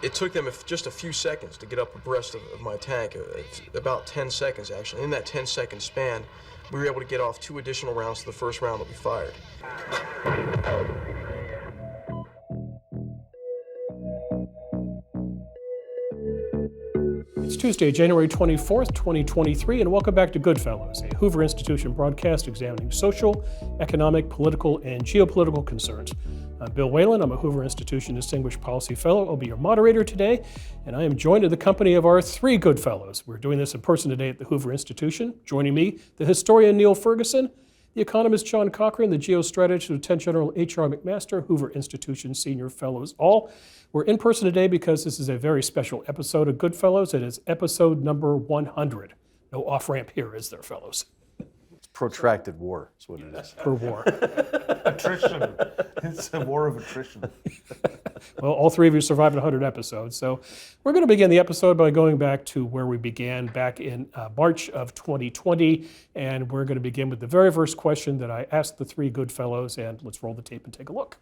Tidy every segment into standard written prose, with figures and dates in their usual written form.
it took them just a few seconds to get up abreast of my tank, about 10 seconds actually. In that 10-second span, we were able to get off 2 additional rounds to the first round that we fired. It's Tuesday, January 24th, 2023, and welcome back to GoodFellows, a Hoover Institution broadcast examining social, economic, political, and geopolitical concerns. I'm Bill Whalen. I'm a Hoover Institution Distinguished Policy Fellow. I'll be your moderator today, and I am joined in the company of our 3 GoodFellows. We're doing this in person today at the Hoover Institution. Joining me, the historian Niall Ferguson, the economist John Cochrane, the geostrategist Lieutenant General H.R. McMaster, Hoover Institution Senior Fellows all. We're in person today because this is a very special episode of GoodFellows. It is episode number 100. No off-ramp here, is there, fellows? It's protracted war, is what it is. Per war. Attrition. It's a war of attrition. Well, all 3 of you survived 100 episodes. So we're going to begin the episode by going back to where we began back in March of 2020. And we're going to begin with the very first question that I asked the 3 GoodFellows. And let's roll the tape and take a look.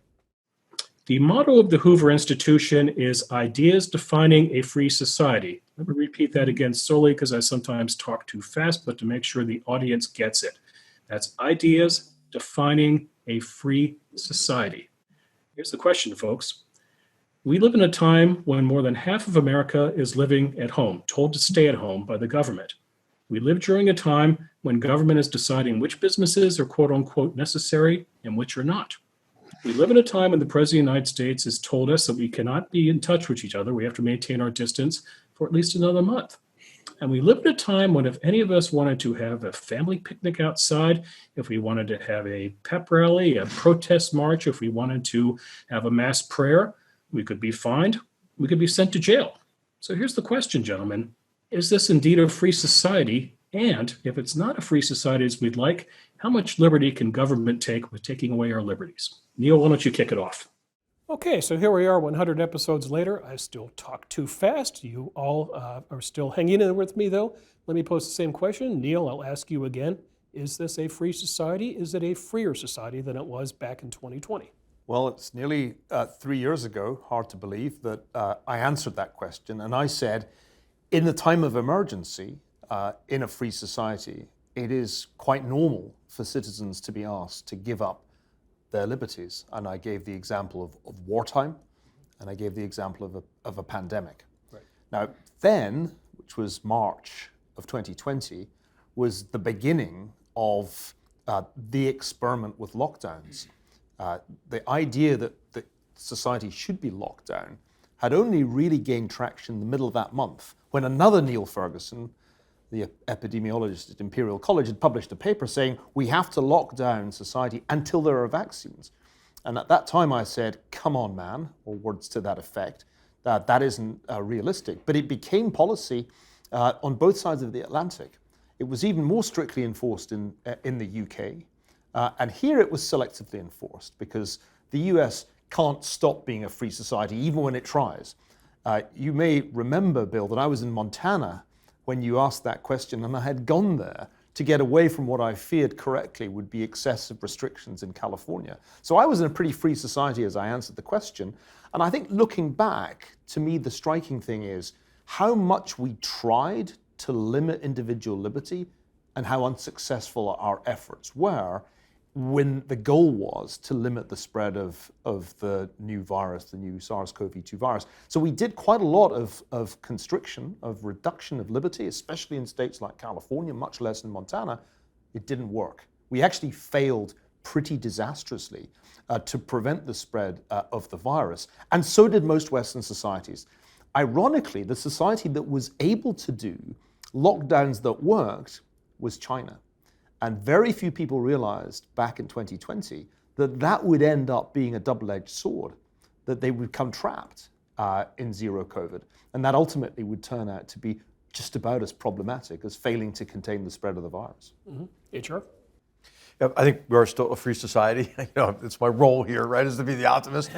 The motto of the Hoover Institution is ideas defining a free society. Let me repeat that again solely because I sometimes talk too fast, but to make sure the audience gets it. That's ideas defining a free society. Here's the question, folks. We live in a time when more than half of America is living at home, told to stay at home by the government. We live during a time when government is deciding which businesses are quote unquote necessary and which are not. We live in a time when the President of the United States has told us that we cannot be in touch with each other. We have to maintain our distance for at least another month. And we live in a time when if any of us wanted to have a family picnic outside, if we wanted to have a pep rally, a protest march, if we wanted to have a mass prayer, we could be fined, we could be sent to jail. So here's the question, gentlemen. Is this indeed a free society? And if it's not a free society as we'd like, how much liberty can government take with taking away our liberties? Neil, why don't you kick it off? Okay, so here we are 100 episodes later. I still talk too fast. You all are still hanging in with me, though. Let me pose the same question. Neil, I'll ask you again. Is this a free society? Is it a freer society than it was back in 2020? Well, it's nearly 3 years ago, hard to believe, that I answered that question. And I said, in the time of emergency, in a free society, it is quite normal for citizens to be asked to give up their liberties. And I gave the example of wartime, and I gave the example of a pandemic. Right. Now, then, which was March of 2020, was the beginning of the experiment with lockdowns. The idea that society should be locked down had only really gained traction in the middle of that month when another Niall Ferguson, the epidemiologist at Imperial College, had published a paper saying we have to lock down society until there are vaccines. And at that time I said, come on, man, or words to that effect, that isn't realistic. But it became policy on both sides of the Atlantic. It was even more strictly enforced in the UK. And here it was selectively enforced because the US can't stop being a free society even when it tries. You may remember, Bill, that I was in Montana when you asked that question, and I had gone there to get away from what I feared correctly would be excessive restrictions in California. So I was in a pretty free society as I answered the question. And I think looking back, to me, the striking thing is how much we tried to limit individual liberty and how unsuccessful our efforts were when the goal was to limit the spread of the new virus, the new SARS-CoV-2 virus. So we did quite a lot of constriction, of reduction of liberty, especially in states like California, much less in Montana. It didn't work. We actually failed pretty disastrously to prevent the spread of the virus. And so did most Western societies. Ironically, the society that was able to do lockdowns that worked was China. And very few people realized back in 2020 that that would end up being a double-edged sword, that they would come trapped in zero COVID. And that ultimately would turn out to be just about as problematic as failing to contain the spread of the virus. Mm-hmm. HR? Yeah, I think we are still a free society. It's my role here, right, is to be the optimist.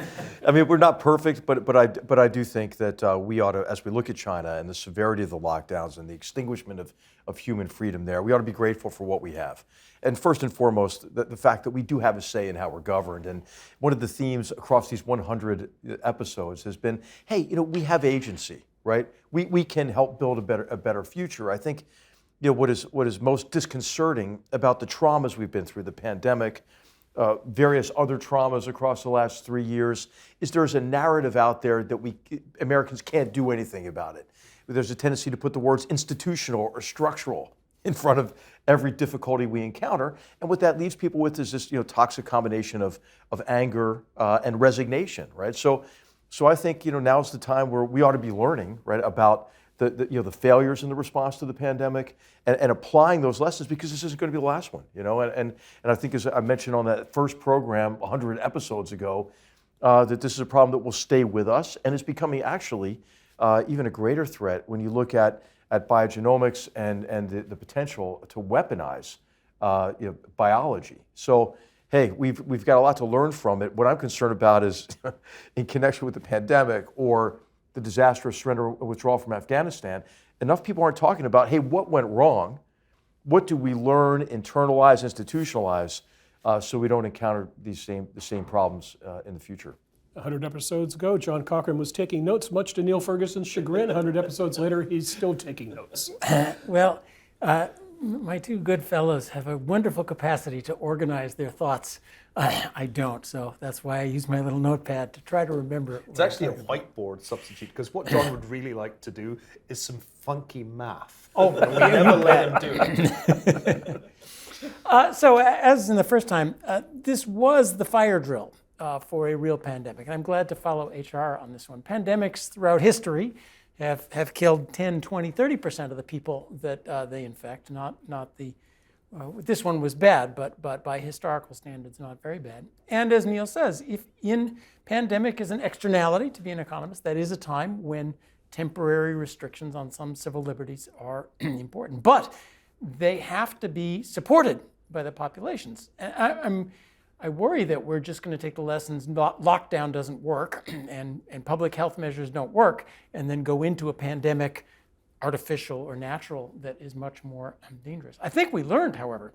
I mean, we're not perfect, but I do think that we ought to, as we look at China and the severity of the lockdowns and the extinguishment of human freedom there, we ought to be grateful for what we have. And first and foremost, the fact that we do have a say in how we're governed. And one of the themes across these 100 episodes has been, hey, we have agency, right? We can help build a better future. I think what is most disconcerting about the traumas we've been through, the pandemic, various other traumas across the last 3 years, is there's a narrative out there that Americans can't do anything about it. There's a tendency to put the words institutional or structural in front of every difficulty we encounter, and what that leaves people with is this toxic combination of anger and resignation, right? So I think now's the time where we ought to be learning, right, about the failures in the response to the pandemic and applying those lessons, because this isn't going to be the last one, and I think, as I mentioned on that first program 100 episodes ago, that this is a problem that will stay with us, and it's becoming actually even a greater threat when you look at biogenomics and the potential to weaponize biology. So hey, we've got a lot to learn from it. What I'm concerned about is in connection with the pandemic or the disastrous surrender or withdrawal from Afghanistan, enough people aren't talking about, hey, what went wrong? What do we learn, internalize, institutionalize, so we don't encounter the same problems in the future? 100 episodes ago, John Cochrane was taking notes, much to Niall Ferguson's chagrin. 100 episodes later, he's still taking notes. Well, my two good fellows have a wonderful capacity to organize their thoughts. I don't, so that's why I use my little notepad to try to remember it. It's actually a whiteboard substitute, because what John would really like to do is some funky math. Oh, we never let him do it. So as in the first time, this was the fire drill for a real pandemic. And I'm glad to follow HR on this one. Pandemics throughout history have killed 10, 20, 30% of the people that they infect. Not the this one was bad, but by historical standards, not very bad. And as Niall says, if pandemic is an externality, to be an economist, that is a time when temporary restrictions on some civil liberties are important. But they have to be supported by the populations. And I worry that we're just going to take the lessons, lockdown doesn't work and public health measures don't work, and then go into a pandemic, artificial or natural, that is much more dangerous. I think we learned, however,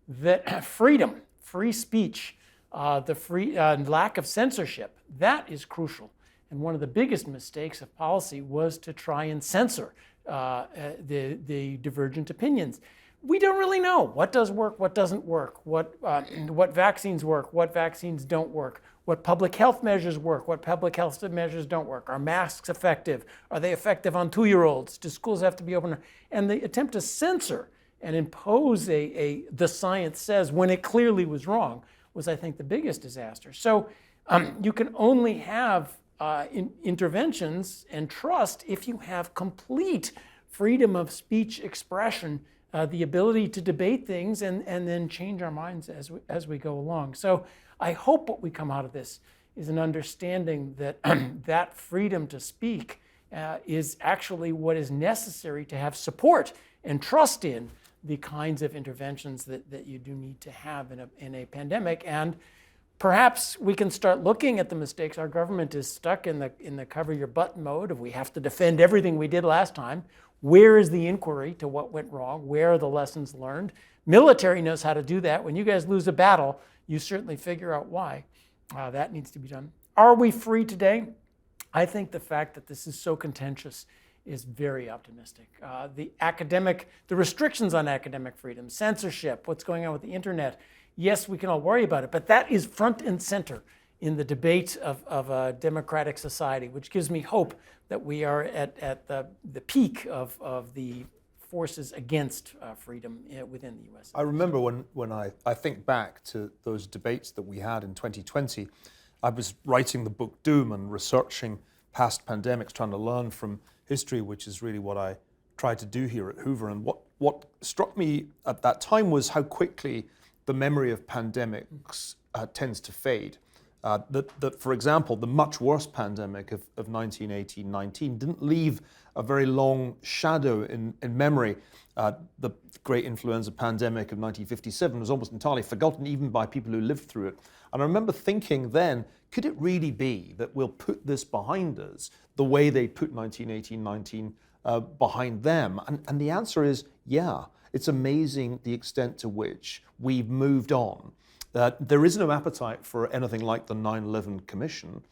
that freedom, free speech, the lack of censorship, that is crucial. And one of the biggest mistakes of policy was to try and censor the divergent opinions. We don't really know what does work, what doesn't work, what vaccines work, what vaccines don't work, what public health measures work, what public health measures don't work. Are masks effective? Are they effective on 2-year-olds? Do schools have to be open? And the attempt to censor and impose the science says when it clearly was wrong was, I think, the biggest disaster. So you can only have interventions and trust if you have complete freedom of speech expression, the ability to debate things and then change our minds as we go along. So I hope what we come out of this is an understanding that that freedom to speak is actually what is necessary to have support and trust in the kinds of interventions that you do need to have in a pandemic. And perhaps we can start looking at the mistakes. Our government is stuck in the cover your butt mode of we have to defend everything we did last time. Where is the inquiry to what went wrong? Where are the lessons learned? Military knows how to do that. When you guys lose a battle, you certainly figure out why. That needs to be done. Are we free today? I think the fact that this is so contentious is very optimistic. The restrictions on academic freedom, censorship, what's going on with the internet, yes, we can all worry about it, but that is front and center in the debate of a democratic society, which gives me hope that we are at the peak of the forces against freedom within the U.S. I remember when I think back to those debates that we had in 2020, I was writing the book Doom and researching past pandemics, trying to learn from history, which is really what I tried to do here at Hoover. And what struck me at that time was how quickly the memory of pandemics tends to fade. That, for example, the much worse pandemic of 1918-19 didn't leave a very long shadow in memory. The great influenza pandemic of 1957 was almost entirely forgotten even by people who lived through it. And I remember thinking then, could it really be that we'll put this behind us the way they put 1918-19 behind them? And the answer is, yeah. It's amazing the extent to which we've moved on. There is no appetite for anything like the 9/11 Commission,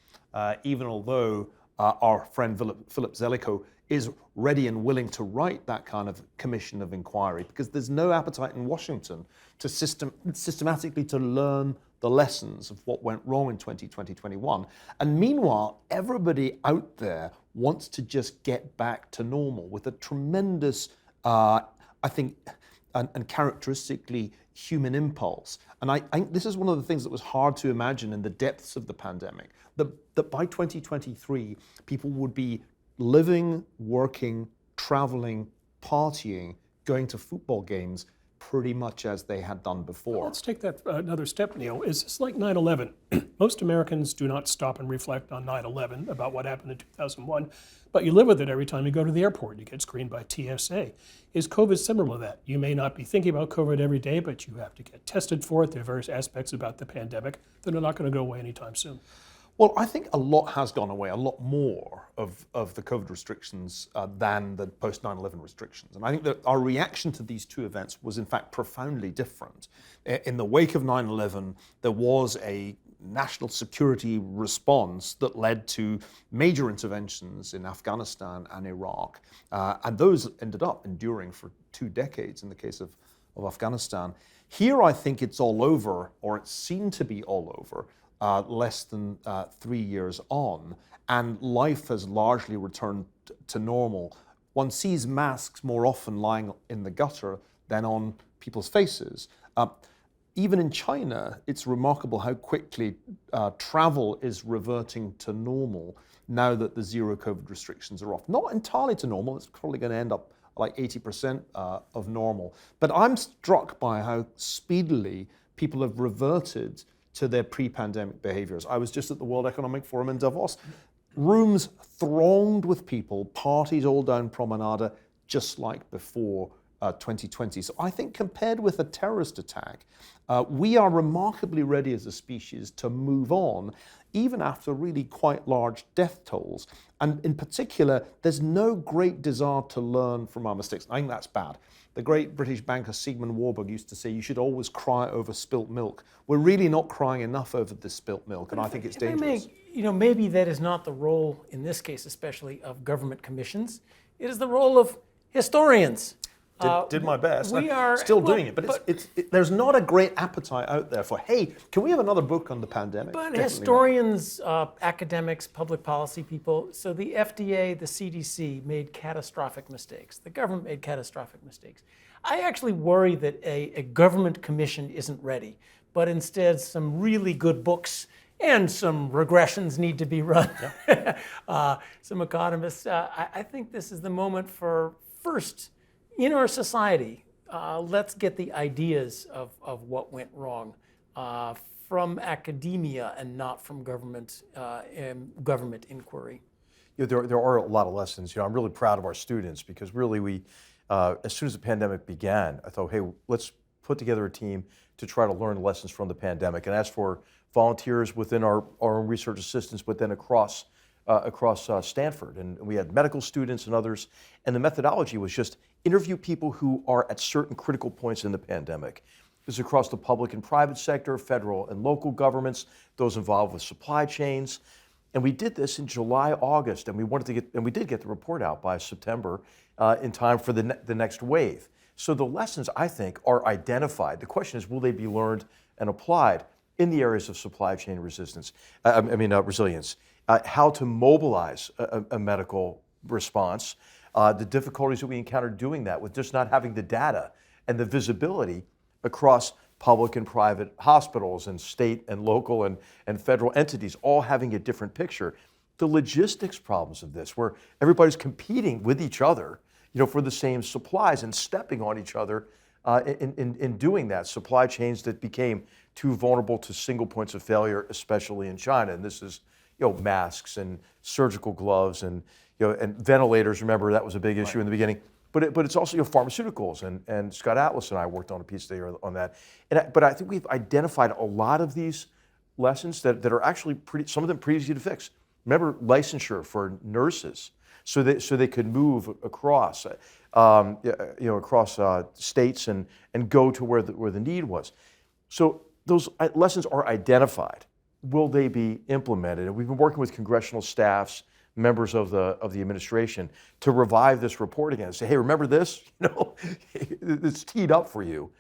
even although our friend Philip Zelikow is ready and willing to write that kind of commission of inquiry, because there's no appetite in Washington to systematically to learn the lessons of what went wrong in 2020-21. And meanwhile, everybody out there wants to just get back to normal with a tremendous, I think, and characteristically human impulse. And I think this is one of the things that was hard to imagine in the depths of the pandemic, that by 2023, people would be living, working, traveling, partying, going to football games pretty much as they had done before. Let's take that another step, Neil. Is this like 9/11? Most Americans do not stop and reflect on 9/11, about what happened in 2001, but you live with it every time you go to the airport. You get screened by TSA. Is COVID similar to that? You may not be thinking about COVID every day, but you have to get tested for it. There are various aspects about the pandemic that are not going to go away anytime soon. Well, I think a lot has gone away, a lot more of the COVID restrictions than the post 9/11 restrictions. And I think that our reaction to these two events was in fact profoundly different. In the wake of 9/11, there was a national security response that led to major interventions in Afghanistan and Iraq. And those ended up enduring for 2 decades in the case of Afghanistan. Here, I think it's all over, or it seemed to be all over, less than 3 years on, and life has largely returned to normal. One sees masks more often lying in the gutter than on people's faces. Even in China, it's remarkable how quickly travel is reverting to normal now that the zero COVID restrictions are off. Not entirely to normal, it's probably going to end up like 80% of normal. But I'm struck by how speedily people have reverted to their pre-pandemic behaviors. I was just at the World Economic Forum in Davos. Rooms thronged with people, parties all down Promenade, just like before 2020. So I think compared with a terrorist attack, we are remarkably ready as a species to move on, even after really quite large death tolls. And in particular, there's no great desire to learn from our mistakes. I think that's bad. The great British banker Sigmund Warburg used to say, you should always cry over spilt milk. We're really not crying enough over this spilt milk, and I think it's dangerous. Maybe that is not the role, in this case especially, of government commissions. It is the role of historians. Did my best. We are still doing it, but there's not a great appetite out there for, hey, can we have another book on the pandemic? But historians, academics, public policy people, so the FDA, the CDC made catastrophic mistakes. The government made catastrophic mistakes. I actually worry that a government commission isn't ready, but instead some really good books and some regressions need to be run. Yeah. Some economists, I think this is the moment for first, in our society, let's get the ideas of what went wrong from academia and not from government inquiry. There are a lot of lessons. I'm really proud of our students because really we, as soon as the pandemic began, I thought, hey, let's put together a team to try to learn lessons from the pandemic. And as for volunteers within our own research assistants, but then across Stanford, and we had medical students and others, and the methodology was just interview people who are at certain critical points in the pandemic. This is across the public and private sector, federal and local governments, those involved with supply chains, and we did this in July, August, and we did get the report out by September in time for the next wave. So the lessons, I think, are identified. The question is, will they be learned and applied in the areas of supply chain resilience? How to mobilize a medical response, the difficulties that we encountered doing that with just not having the data and the visibility across public and private hospitals and state and local and federal entities all having a different picture. The logistics problems of this, where everybody's competing with each other, for the same supplies and stepping on each other in doing that, supply chains that became too vulnerable to single points of failure, especially in China. And this is, masks and surgical gloves and and ventilators. Remember, that was a big issue in the beginning. But it's also pharmaceuticals, and Scott Atlas and I worked on a piece there on that. But I think we've identified a lot of these lessons that are actually some of them pretty easy to fix. Remember licensure for nurses, so they could move across, across states and go to where the need was. So those lessons are identified. Will they be implemented? And we've been working with congressional staffs, members of the administration, to revive this report again and say, hey, remember this? It's teed up for you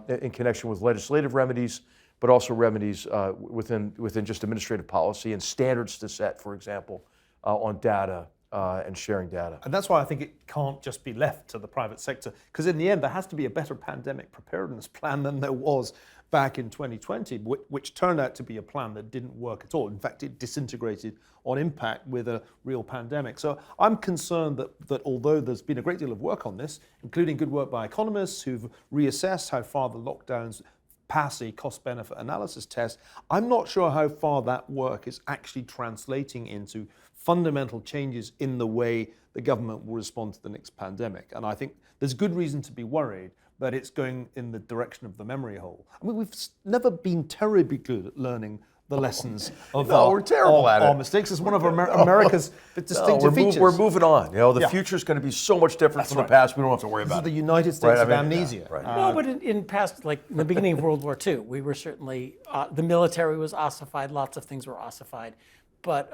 in connection with legislative remedies, but also remedies within just administrative policy and standards to set, for example, on data and sharing data. And that's why I think it can't just be left to the private sector, because in the end, there has to be a better pandemic preparedness plan than there was back in 2020, which turned out to be a plan that didn't work at all. In fact, it disintegrated on impact with a real pandemic. So I'm concerned that although there's been a great deal of work on this, including good work by economists who've reassessed how far the lockdowns pass a cost-benefit analysis test, I'm not sure how far that work is actually translating into fundamental changes in the way the government will respond to the next pandemic. And I think there's good reason to be worried that it's going in the direction of the memory hole. I mean, we've never been terribly good at learning the lessons of we're terrible at our it. mistakes. It's one of America's distinctive features. We're moving on. The future is going to be so much different from the past. We don't have to worry This is about the it. United States of amnesia. Right. No, but in past, like in the beginning of World War II, we were certainly, the military was ossified, lots of things were ossified, but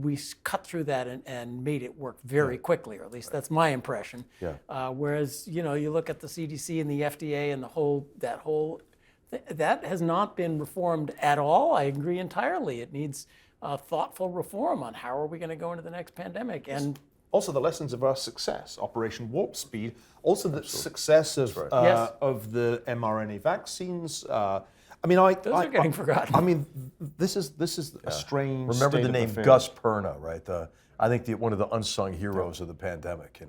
we cut through that and made it work very quickly, or at least that's my impression. Yeah. Whereas, you look at the CDC and the FDA and that has not been reformed at all. I agree entirely. It needs thoughtful reform on how are we going to go into the next pandemic. And also the lessons of our success, Operation Warp Speed, also the success of Yes. of the mRNA vaccines. those are getting forgotten. I mean, this is a strange. Remember state the of name affairs. Gus Perna, right? I think one of the unsung heroes of the pandemic.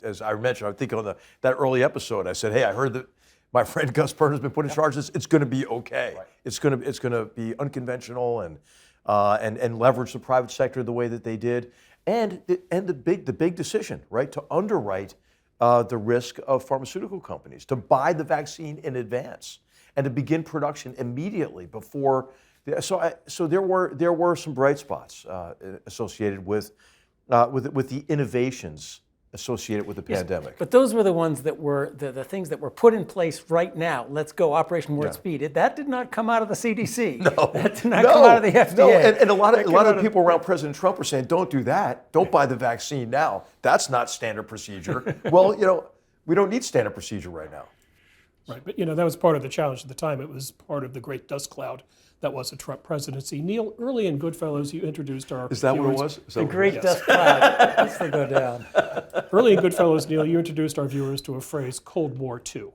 As I mentioned, I think on that early episode, I said, "Hey, I heard that my friend Gus Perna has been put in charge of this. It's going to be okay. Right. It's going to be unconventional and leverage the private sector the way that they did, and the big decision, right, to underwrite the risk of pharmaceutical companies to buy the vaccine in advance and to begin production immediately before." So there were some bright spots associated with the innovations associated with the pandemic. But those were the ones that were the things that were put in place right now. Let's go, Operation Warp Speed. That did not come out of the CDC. No, that did not come out of the FDA. No, and a lot of the people around President Trump were saying, "Don't do that. Don't buy the vaccine now. That's not standard procedure." Well, we don't need standard procedure right now. Right, but that was part of the challenge at the time. It was part of the great dust cloud that was the Trump presidency. Neil, early in GoodFellows, you introduced our Is that viewers. what it was? The great dust cloud. Let's go down. Early in GoodFellows, Neil, you introduced our viewers to a phrase, Cold War II.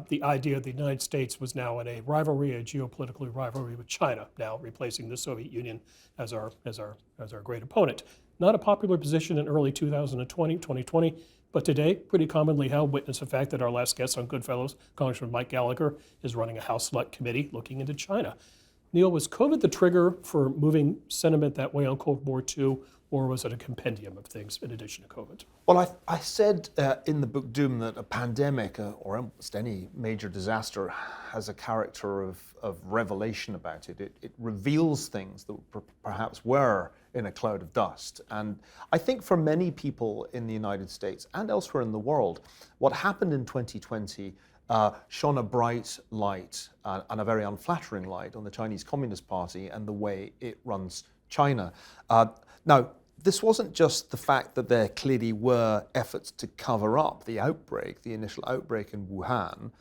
The idea the United States was now in a geopolitical rivalry with China, now replacing the Soviet Union as our great opponent. Not a popular position in early 2020, but today, pretty commonly held. Witness the fact that our last guest on GoodFellows, Congressman Mike Gallagher, is running a House Select Committee looking into China. Neil, was COVID the trigger for moving sentiment that way on Cold War II, or was it a compendium of things in addition to COVID? Well, I said in the book Doom that a pandemic or almost any major disaster has a character of revelation about it. It reveals things that perhaps were in a cloud of dust. And I think for many people in the United States and elsewhere in the world, what happened in 2020 shone a bright light and a very unflattering light on the Chinese Communist Party and the way it runs China. Now, this wasn't just the fact that there clearly were efforts to cover up the initial outbreak in Wuhan.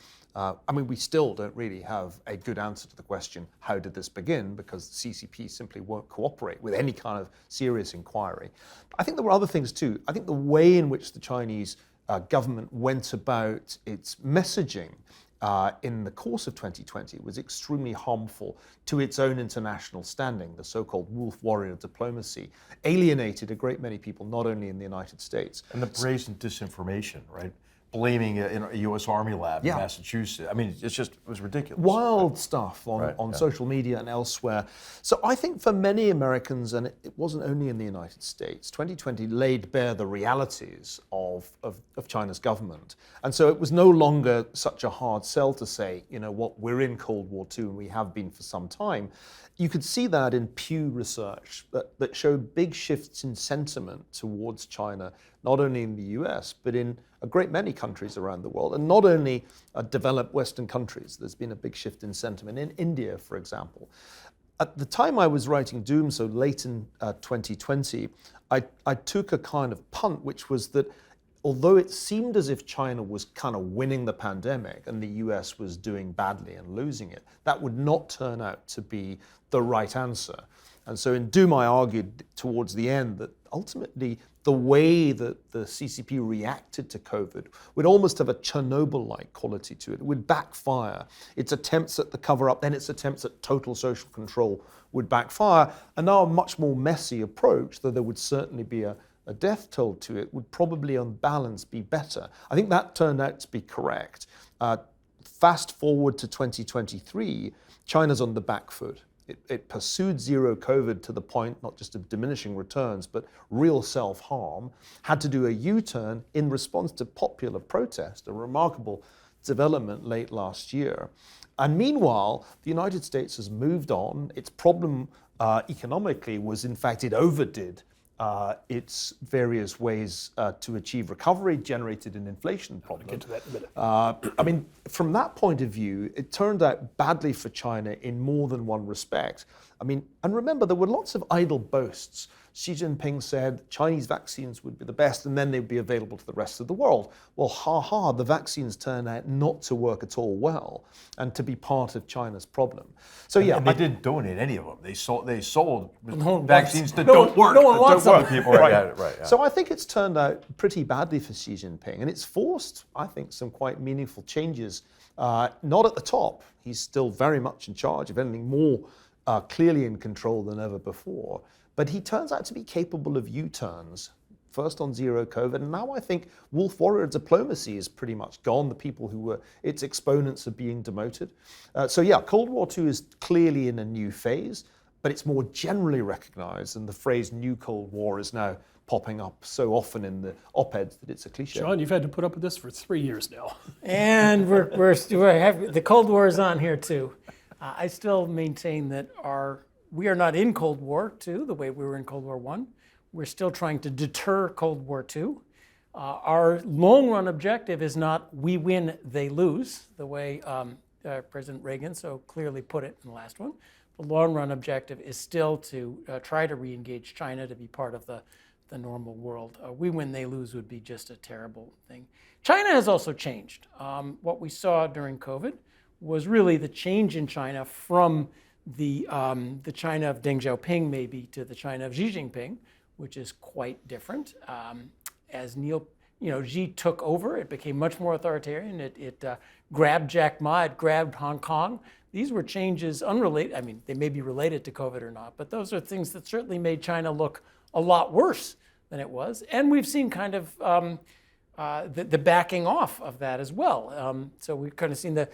We still don't really have a good answer to the question, how did this begin? Because the CCP simply won't cooperate with any kind of serious inquiry. I think there were other things too. I think the way in which the Chinese government went about its messaging in the course of 2020 was extremely harmful to its own international standing. The so-called wolf warrior diplomacy alienated a great many people, not only in the United States. And the brazen disinformation, right? blaming a U.S. Army lab Yeah. in Massachusetts. I mean, it was ridiculous. Wild stuff on, Right, on yeah. social media and elsewhere. So I think for many Americans, and it wasn't only in the United States, 2020 laid bare the realities of China's government. And so it was no longer such a hard sell to say, you know what, we're in Cold War II and we have been for some time. You could see that in Pew Research that showed big shifts in sentiment towards China, not only in the US, but in a great many countries around the world, and not only developed Western countries. There's been a big shift in sentiment in India, for example. At the time I was writing Doom, so late in 2020, I took a kind of punt, which was that although it seemed as if China was kind of winning the pandemic and the US was doing badly and losing it, that would not turn out to be the right answer. And so in Doom, I argued towards the end that ultimately the way that the CCP reacted to COVID would almost have a Chernobyl-like quality to it. It would backfire. Its attempts at the cover-up, then its attempts at total social control would backfire. And now a much more messy approach, though there would certainly be a death toll to it, would probably on balance be better. I think that turned out to be correct. Fast forward to 2023, China's on the back foot. It pursued zero COVID to the point not just of diminishing returns, but real self-harm, had to do a U-turn in response to popular protest, a remarkable development late last year. And meanwhile, the United States has moved on. Its problem economically was, in fact, it overdid its various ways to achieve recovery, generated an inflation problem. I'll get to that in a minute. I mean, from that point of view, it turned out badly for China in more than one respect. I mean, and remember, there were lots of idle boasts. Xi Jinping said Chinese vaccines would be the best and then they'd be available to the rest of the world. Well, the vaccines turned out not to work at all well and to be part of China's problem. So yeah, And they didn't donate any of them. They sold one vaccines wants- that no don't one- work. no one that wants don't work. them. People right. Yeah. So I think it's turned out pretty badly for Xi Jinping, and it's forced, I think, some quite meaningful changes. Not at the top. He's still very much in charge, if anything, more clearly in control than ever before. But he turns out to be capable of U-turns, first on zero COVID, and now I think wolf warrior diplomacy is pretty much gone. The people who were its exponents are being demoted. So yeah, Cold War II is clearly in a new phase, but it's more generally recognized, and the phrase New Cold War is now popping up so often in the op-eds that it's a cliche. John, you've had to put up with this for 3 years now. And the Cold War is on here too. I still maintain that we are not in Cold War II the way we were in Cold War I. We're still trying to deter Cold War II. Our long-run objective is not we win, they lose, the way President Reagan so clearly put it in the last one. The long-run objective is still to try to re-engage China to be part of the normal world. We win, they lose would be just a terrible thing. China has also changed. What we saw during COVID was really the change in China from the China of Deng Xiaoping maybe to the China of Xi Jinping, which is quite different. As Xi took over, it became much more authoritarian. It grabbed Jack Ma, it grabbed Hong Kong. These were changes unrelated. I mean, they may be related to COVID or not, but those are things that certainly made China look a lot worse than it was. And we've seen kind of the backing off of that as well. So we've kind of seen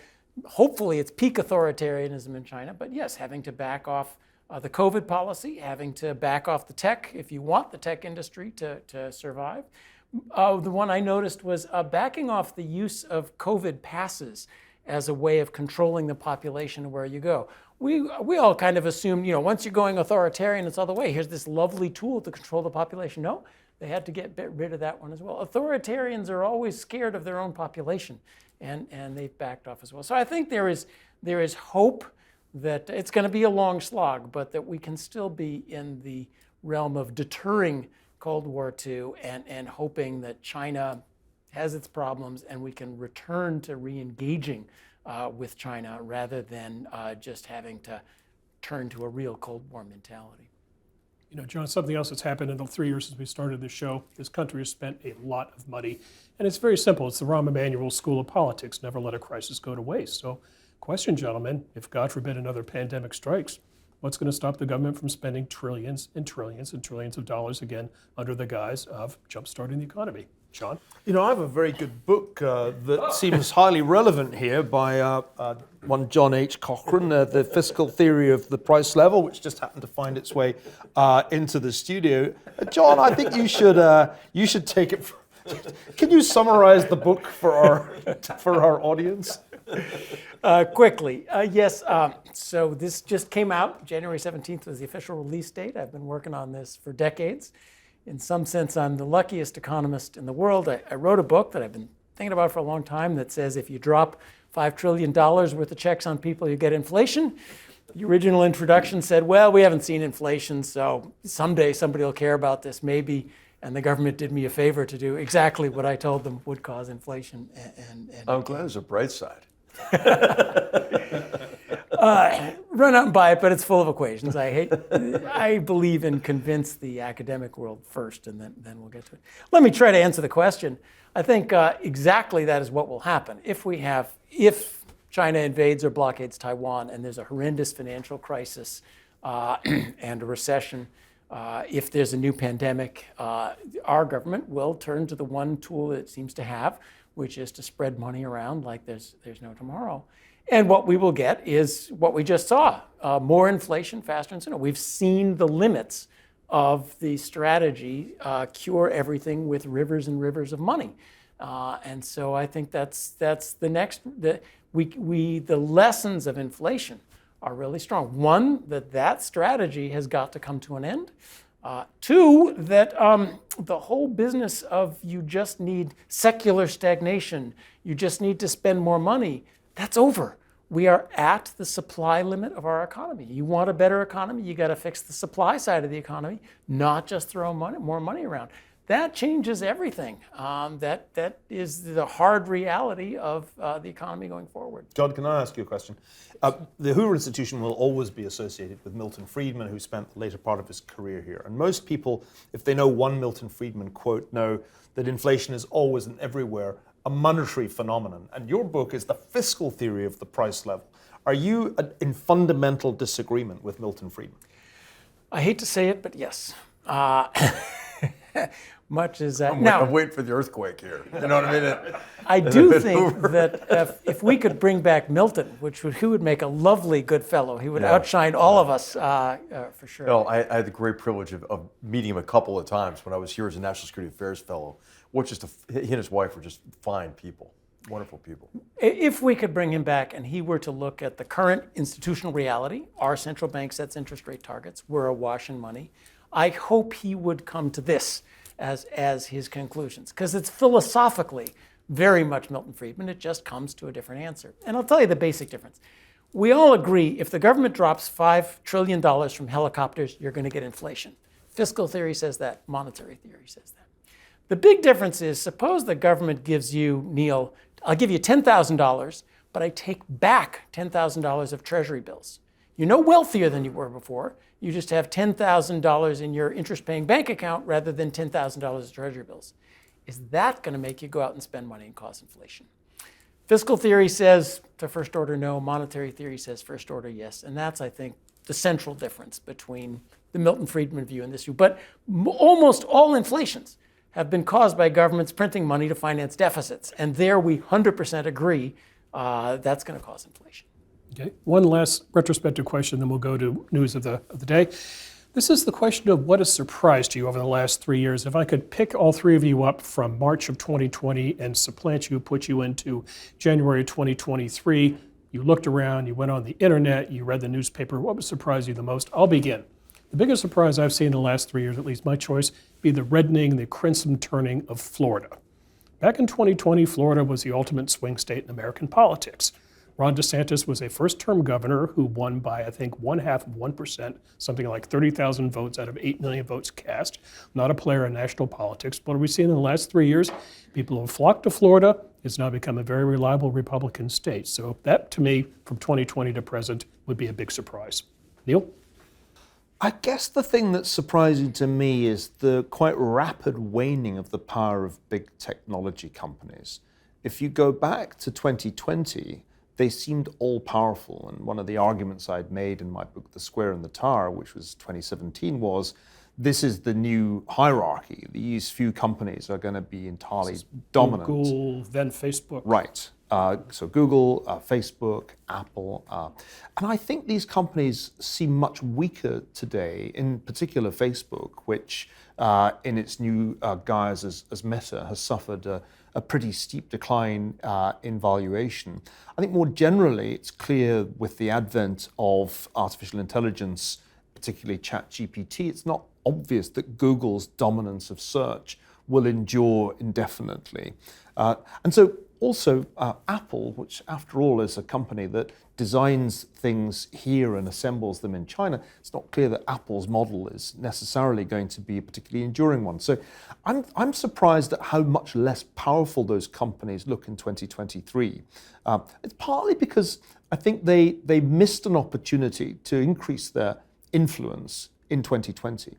hopefully it's peak authoritarianism in China, but yes, having to back off the COVID policy, having to back off the tech if you want the tech industry to survive. The one I noticed was backing off the use of COVID passes as a way of controlling the population where you go. We all kind of assumed, once you're going authoritarian, it's all the way. Here's this lovely tool to control the population. No, they had to get rid of that one as well. Authoritarians are always scared of their own population, and they've backed off as well. So I think there is hope that it's going to be a long slog, but that we can still be in the realm of deterring Cold War II and hoping that China has its problems and we can return to re-engaging with China rather than just having to turn to a real Cold War mentality. John, something else that's happened in the 3 years since we started the show, this country has spent a lot of money. And it's very simple. It's the Rahm Emanuel School of Politics. Never let a crisis go to waste. So question, gentlemen, if God forbid another pandemic strikes, What's going to stop the government from spending trillions and trillions and trillions of dollars again under the guise of jumpstarting the economy? John? You know, I have a very good book that seems highly relevant here by one John H. Cochrane, The Fiscal Theory of the Price Level, which just happened to find its way into the studio. John, I think you should take it. Can you summarize the book for our audience? Quickly, yes. So this just came out. January 17th was the official release date. I've been working on this for decades. In some sense, I'm the luckiest economist in the world. I wrote a book that I've been thinking about for a long time that says if you drop $5 trillion worth of checks on people, you get inflation. The original introduction said, well, we haven't seen inflation, so someday somebody will care about this, maybe. And the government did me a favor to do exactly what I told them would cause inflation. And I'm glad there's a bright side. Run out and buy it, but it's full of equations. I believe in convince the academic world first, and then we'll get to it. Let me try to answer the question. I think exactly that is what will happen. If China invades or blockades Taiwan and there's a horrendous financial crisis and a recession, if there's a new pandemic, our government will turn to the one tool it seems to have, which is to spread money around like there's no tomorrow. And what we will get is what we just saw, more inflation faster and sooner. We've seen the limits of the strategy, cure everything with rivers and rivers of money. And so I think that's the next, the lessons of inflation are really strong. One, that strategy has got to come to an end. Two, that the whole business of you just need secular stagnation, you just need to spend more money, that's over. We are at the supply limit of our economy. You want a better economy, you got to fix the supply side of the economy, not just throw more money around. That changes everything. That is the hard reality of the economy going forward. John, can I ask you a question? The Hoover Institution will always be associated with Milton Friedman, who spent the later part of his career here. And most people, if they know one Milton Friedman quote, know that inflation is always and everywhere a monetary phenomenon. And your book is The Fiscal Theory of the Price Level. Are you in fundamental disagreement with Milton Friedman? I hate to say it, but yes. Much as that. I'm waiting for the earthquake here. You know what I mean? I do think that if we could bring back Milton, he would make a lovely good fellow. He would outshine all of us for sure. No, I had the great privilege of meeting him a couple of times when I was here as a National Security Affairs Fellow. He and his wife were just fine people, wonderful people. If we could bring him back and he were to look at the current institutional reality, our central bank sets interest rate targets, we're awash in money, I hope he would come to this as his conclusions, because it's philosophically very much Milton Friedman. It just comes to a different answer. And I'll tell you the basic difference. We all agree if the government drops $5 trillion from helicopters, you're going to get inflation. Fiscal theory says that. Monetary theory says that. The big difference is, suppose the government gives you, Neil, I'll give you $10,000, but I take back $10,000 of treasury bills. You're no wealthier than you were before. You just have $10,000 in your interest-paying bank account rather than $10,000 of treasury bills. Is that going to make you go out and spend money and cause inflation? Fiscal theory says to first order no. Monetary theory says first order yes. And that's, I think, the central difference between the Milton Friedman view and this view. But almost all inflations have been caused by governments printing money to finance deficits. And there we 100% agree that's going to cause inflation. Okay. One last retrospective question, then we'll go to news of the day. This is the question of what has surprised you over the last 3 years. If I could pick all three of you up from March of 2020 and supplant you, put you into January 2023, you looked around, you went on the internet, you read the newspaper, what would surprise you the most? I'll begin. The biggest surprise I've seen in the last 3 years, at least my choice, be the reddening, the crimson turning of Florida. Back in 2020, Florida was the ultimate swing state in American politics. Ron DeSantis was a first-term governor who won by, I think, 0.5%, something like 30,000 votes out of 8 million votes cast. Not a player in national politics. What have we seen in the last 3 years? People have flocked to Florida. It's now become a very reliable Republican state. So that, to me, from 2020 to present, would be a big surprise. Neil? I guess the thing that's surprising to me is the quite rapid waning of the power of big technology companies. If you go back to 2020, they seemed all-powerful. And one of the arguments I'd made in my book, The Square and the Tower, which was 2017, was this is the new hierarchy. These few companies are going to be entirely dominant. Google, then Facebook. Right. So Google, Facebook, Apple. And I think these companies seem much weaker today, in particular Facebook, which in its new guise as Meta has suffered a pretty steep decline in valuation. I think more generally, it's clear with the advent of artificial intelligence, particularly ChatGPT, it's not obvious that Google's dominance of search will endure indefinitely. And so also Apple, which after all is a company that designs things here and assembles them in China, it's not clear that Apple's model is necessarily going to be a particularly enduring one. So I'm surprised at how much less powerful those companies look in 2023. It's partly because I think they missed an opportunity to increase their influence in 2020.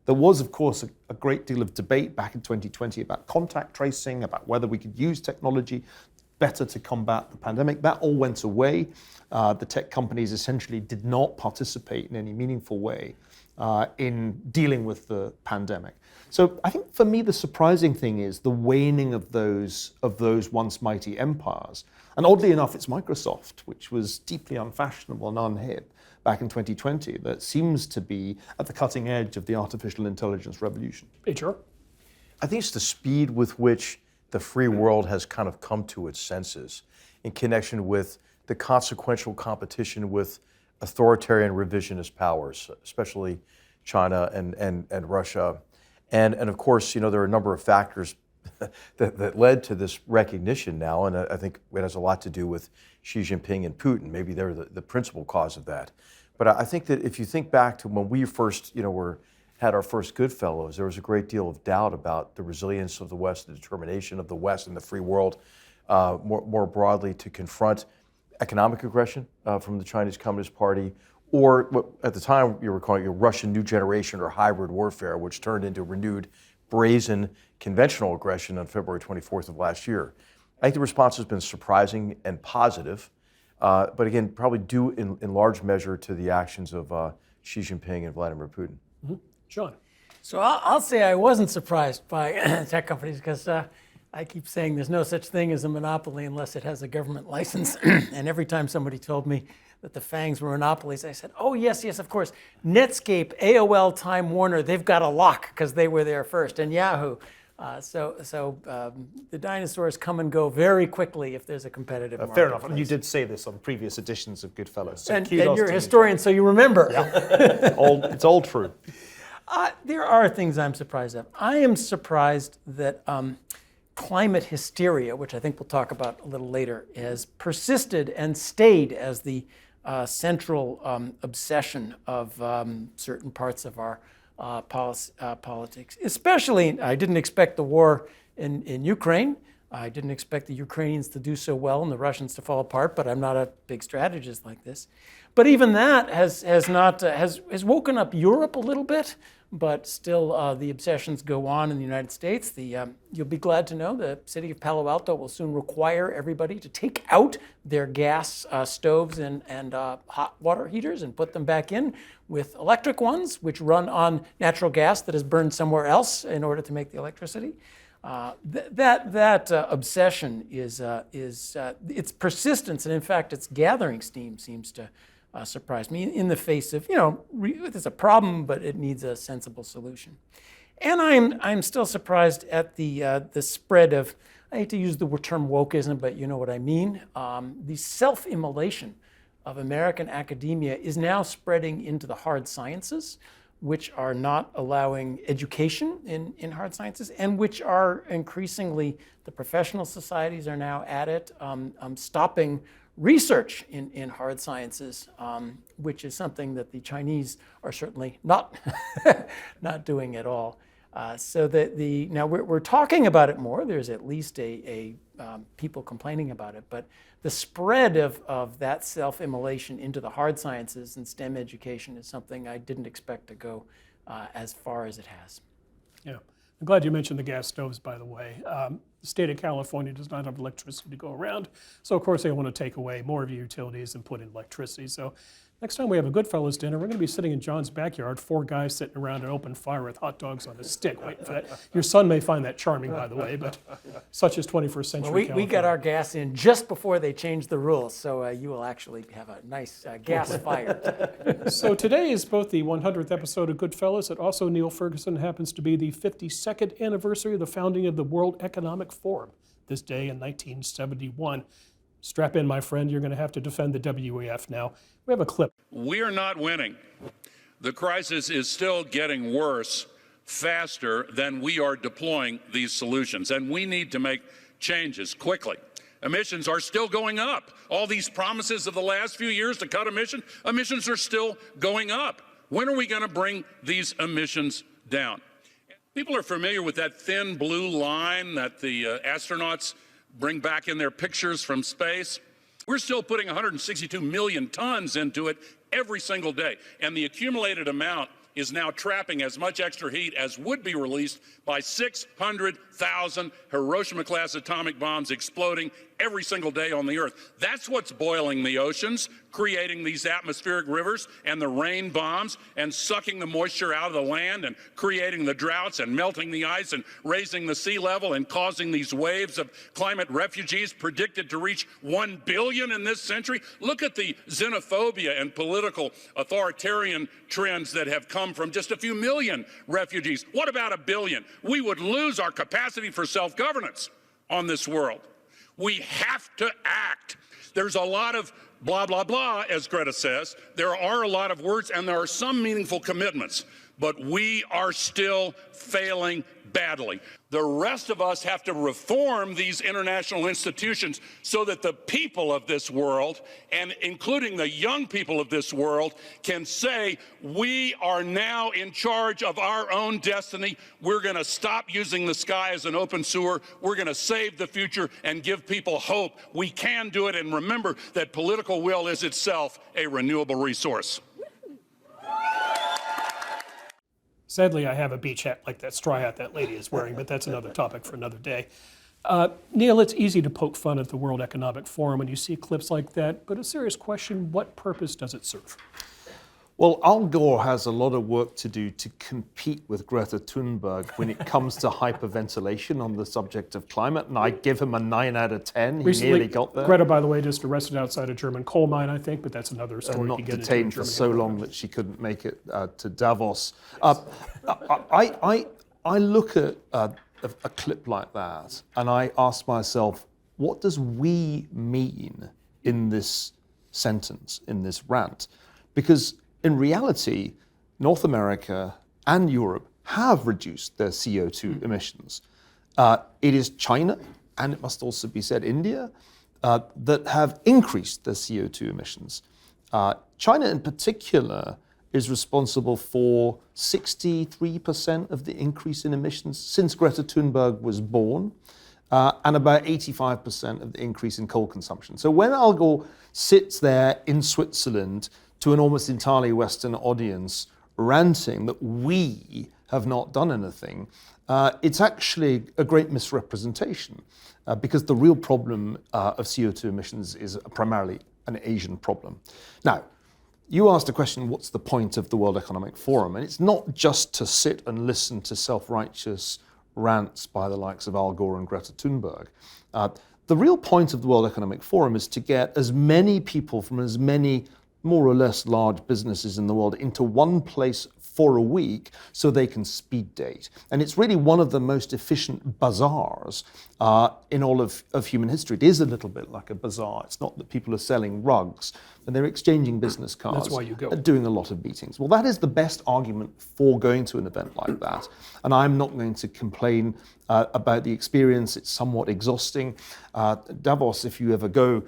There was, of course, a great deal of debate back in 2020 about contact tracing, about whether we could use technology better to combat the pandemic. That all went away. The tech companies essentially did not participate in any meaningful way in dealing with the pandemic. So I think for me, the surprising thing is the waning of those once mighty empires. And oddly enough, it's Microsoft, which was deeply unfashionable and unhip back in 2020, that seems to be at the cutting edge of the artificial intelligence revolution. HR? I think it's the speed with which the free world has kind of come to its senses in connection with the consequential competition with authoritarian revisionist powers, especially China and Russia. And of course, there are a number of factors that led to this recognition now, and I think it has a lot to do with Xi Jinping and Putin. Maybe they're the principal cause of that. But I think that if you think back to when we first, had our first GoodFellows, there was a great deal of doubt about the resilience of the West, the determination of the West and the free world more broadly to confront economic aggression from the Chinese Communist Party, or what at the time you were calling Russian New Generation or hybrid warfare, which turned into renewed brazen conventional aggression on February 24th of last year. I think the response has been surprising and positive, but again, probably due in large measure to the actions of Xi Jinping and Vladimir Putin. Mm-hmm. John? So I'll say I wasn't surprised by tech companies because I keep saying there's no such thing as a monopoly unless it has a government license. And every time somebody told me that the FANGs were monopolies, I said, oh, yes, of course. Netscape, AOL, Time Warner, they've got a lock because they were there first, and Yahoo. So the dinosaurs come and go very quickly if there's a competitive market. Fair enough. And you did say this on previous editions of GoodFellows. So and you're a historian, so you remember. Yeah. It's all true. There are things I'm surprised at. I am surprised that climate hysteria, which I think we'll talk about a little later, has persisted and stayed as the central obsession of certain parts of our politics. Especially, I didn't expect the war in Ukraine. I didn't expect the Ukrainians to do so well and the Russians to fall apart, but I'm not a big strategist like this. But even that has woken up Europe a little bit, but still the obsessions go on in the United States. You'll be glad to know the city of Palo Alto will soon require everybody to take out their gas stoves and hot water heaters and put them back in with electric ones, which run on natural gas that is burned somewhere else in order to make the electricity. That obsession is its persistence, and in fact, its gathering steam seems to surprise me in the face of, there's a problem, but it needs a sensible solution. And I'm still surprised at the spread of, I hate to use the term wokeism, but you know what I mean. The self-immolation of American academia is now spreading into the hard sciences, which are not allowing education in hard sciences, and which are increasingly, the professional societies are now at it, stopping research in hard sciences, which is something that the Chinese are certainly not not doing at all. So that now we're talking about it more. There's at least a people complaining about it, but the spread of that self-immolation into the hard sciences and STEM education is something I didn't expect to go as far as it has. Yeah. I'm glad you mentioned the gas stoves, by the way. The state of California does not have electricity to go around, so of course they want to take away more of your utilities and put in electricity. So next time we have a GoodFellows dinner, we're going to be sitting in John's backyard, 4 guys sitting around an open fire with hot dogs on a stick waiting for that. Your son may find that charming, by the way, but such is 21st century California. We got our gas in just before they changed the rules, so you will actually have a nice gas fire. So today is both the 100th episode of GoodFellows, and also Niall Ferguson happens to be the 52nd anniversary of the founding of the World Economic Forum, this day in 1971. Strap in, my friend, you're going to have to defend the WEF now. We have a clip. We're not winning. The crisis is still getting worse faster than we are deploying these solutions, and we need to make changes quickly. Emissions are still going up. All these promises of the last few years to cut emissions are still going up. When are we going to bring these emissions down? People are familiar with that thin blue line that the astronauts bring back in their pictures from space. We're still putting 162 million tons into it every single day, and the accumulated amount is now trapping as much extra heat as would be released by 600,000 Hiroshima-class atomic bombs exploding every single day on the Earth. That's what's boiling the oceans, creating these atmospheric rivers and the rain bombs, and sucking the moisture out of the land and creating the droughts and melting the ice and raising the sea level and causing these waves of climate refugees predicted to reach 1 billion in this century. Look at the xenophobia and political authoritarian trends that have come from just a few million refugees. What about 1 billion? We would lose our capacity for self-governance on this world. We have to act. There's a lot of blah, blah, blah, as Greta says. There are a lot of words, and there are some meaningful commitments, but we are still failing badly. The rest of us have to reform these international institutions so that the people of this world, and including the young people of this world, can say, we are now in charge of our own destiny. We're going to stop using the sky as an open sewer. We're going to save the future and give people hope. We can do it, and remember that political will is itself a renewable resource. Sadly, I have a beach hat like that straw hat that lady is wearing, but that's another topic for another day. Neil, it's easy to poke fun at the World Economic Forum when you see clips like that, but a serious question, what purpose does it serve? Well, Al Gore has a lot of work to do to compete with Greta Thunberg when it comes to hyperventilation on the subject of climate, and I give him a 9 out of 10. He Recently, nearly got there. Greta, by the way, just arrested outside a German coal mine, I think, but that's another story. And we not can get into detained in for Germany. so long that she couldn't make it to Davos. I look at a clip like that, and I ask myself, what does we mean in this sentence, in this rant? Because in reality, North America and Europe have reduced their CO2 emissions. It is China, and it must also be said India, that have increased their CO2 emissions. China in particular is responsible for 63% of the increase in emissions since Greta Thunberg was born, and about 85% of the increase in coal consumption. So when Al Gore sits there in Switzerland to an almost entirely Western audience ranting that we have not done anything, it's actually a great misrepresentation because the real problem of CO2 emissions is primarily an Asian problem. Now, you asked a question, what's the point of the World Economic Forum? And it's not just to sit and listen to self-righteous rants by the likes of Al Gore and Greta Thunberg. The real point of the World Economic Forum is to get as many people from as many more or less large businesses in the world into one place for a week so they can speed date. And it's really one of the most efficient bazaars in all of human history. It is a little bit like a bazaar. It's not that people are selling rugs, and they're exchanging business cards. That's why you go. And doing a lot of meetings. Well, that is the best argument for going to an event like that. And I'm not going to complain about the experience. It's somewhat exhausting. Davos, if you ever go,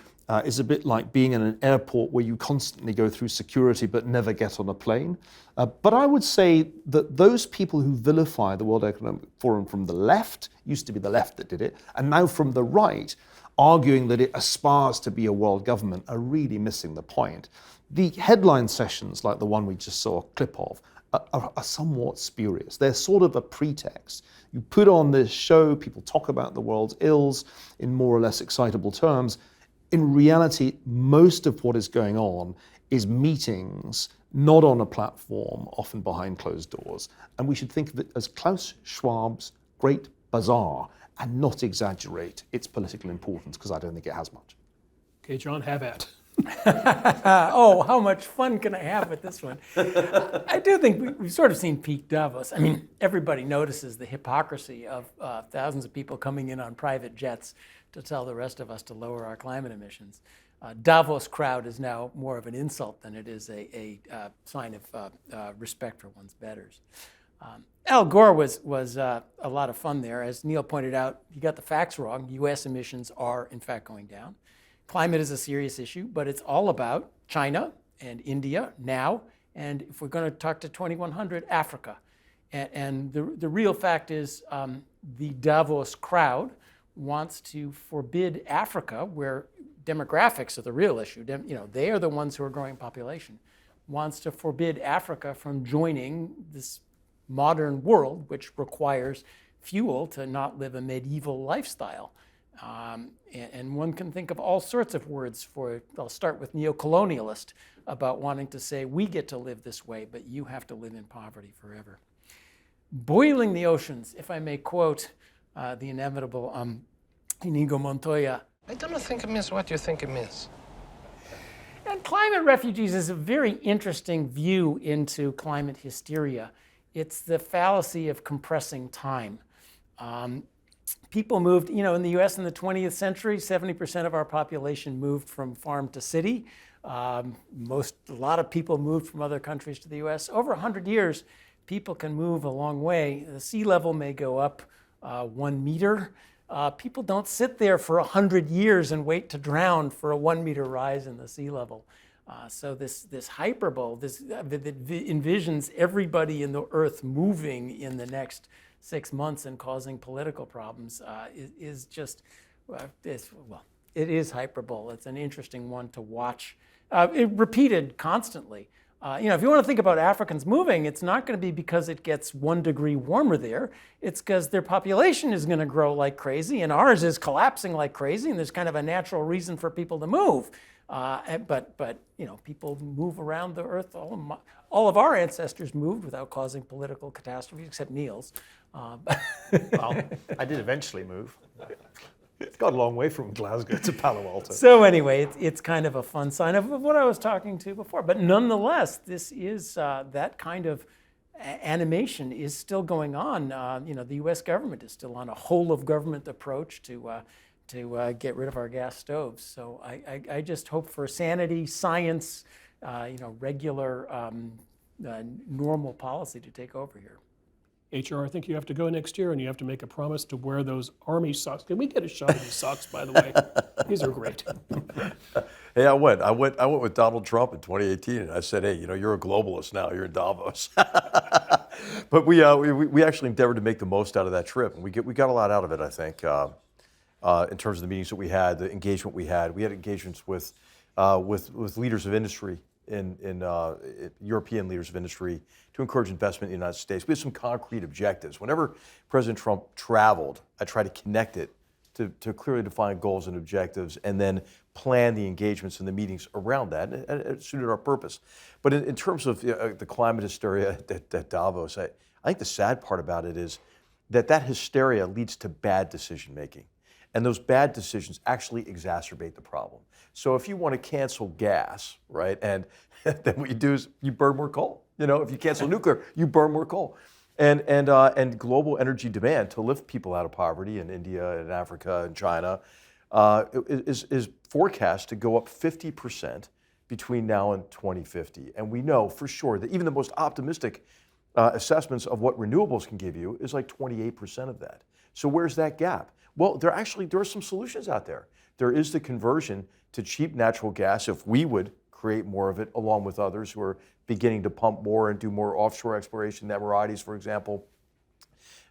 is a bit like being in an airport where you constantly go through security but never get on a plane. But I would say that those people who vilify the World Economic Forum from the left, used to be the left that did it, and now from the right, arguing that it aspires to be a world government, are really missing the point. The headline sessions, like the one we just saw a clip of, are somewhat spurious. They're sort of a pretext. You put on this show, people talk about the world's ills in more or less excitable terms. In reality, most of what is going on is meetings, not on a platform, often behind closed doors. And we should think of it as Klaus Schwab's great bazaar and not exaggerate its political importance, because I don't think it has much. Okay, John, have at. Oh, how much fun can I have with this one? I do think we've sort of seen peak Davos. I mean, everybody notices the hypocrisy of thousands of people coming in on private jets to tell the rest of us to lower our climate emissions. Davos crowd is now more of an insult than it is a sign of respect for one's betters. Al Gore was a lot of fun there. As Neil pointed out, he got the facts wrong. U.S. emissions are, in fact, going down. Climate is a serious issue, but it's all about China and India now, and if we're going to talk to 2100, Africa. And the real fact is the Davos crowd wants to forbid Africa, where demographics are the real issue. They are the ones who are growing population, wants to forbid Africa from joining this modern world, which requires fuel to not live a medieval lifestyle. And one can think of all sorts of words for it. I'll start with neocolonialist, about wanting to say, we get to live this way, but you have to live in poverty forever. Boiling the oceans, if I may quote the inevitable Inigo Montoya. I don't think it means what you think it means. And climate refugees is a very interesting view into climate hysteria. It's the fallacy of compressing time. People moved, in the US in the 20th century, 70% of our population moved from farm to city. A lot of people moved from other countries to the US. Over 100 years, people can move a long way. The sea level may go up 1 meter. People don't sit there for 100 years and wait to drown for a 1 meter rise in the sea level. So this hyperbole, that envisions everybody in the earth moving in the next 6 months and causing political problems is just, it is hyperbole. It's an interesting one to watch. Repeated constantly. If you want to think about Africans moving, it's not going to be because it gets 1 degree warmer there. It's because their population is going to grow like crazy, and ours is collapsing like crazy, and there's kind of a natural reason for people to move. But people move around the earth. All of our ancestors moved without causing political catastrophe, except Neil's. Well, I did eventually move. It's got a long way from Glasgow to Palo Alto. So anyway, it's kind of a fun sign of what I was talking to before. But nonetheless, this is that kind of animation is still going on. The U.S. government is still on a whole of government approach to get rid of our gas stoves. So I just hope for sanity, science, regular, normal policy to take over here. HR, I think you have to go next year and you have to make a promise to wear those army socks. Can we get a shot of these socks, by the way? These are great. Hey, I went with Donald Trump in 2018, and I said, hey, you're a globalist now. You're in Davos. But we actually endeavored to make the most out of that trip, and we got a lot out of it, I think, in terms of the meetings that we had, the engagement we had. We had engagements with leaders of industry, in European leaders of industry, to encourage investment in the United States. We have some concrete objectives. Whenever President Trump traveled, I tried to connect it to clearly defined goals and objectives, and then plan the engagements and the meetings around that, and it suited our purpose. But in terms of the climate hysteria at Davos, I think the sad part about it is that hysteria leads to bad decision making. And those bad decisions actually exacerbate the problem. So if you want to cancel gas, right, and then what you do is you burn more coal. If you cancel nuclear, you burn more coal. And global energy demand to lift people out of poverty in India and Africa and China is forecast to go up 50% between now and 2050. And we know for sure that even the most optimistic assessments of what renewables can give you is like 28% of that. So where's that gap? Well, there are some solutions out there. There is the conversion to cheap natural gas, if we would create more of it, along with others who are beginning to pump more and do more offshore exploration, the Emiratis, for example,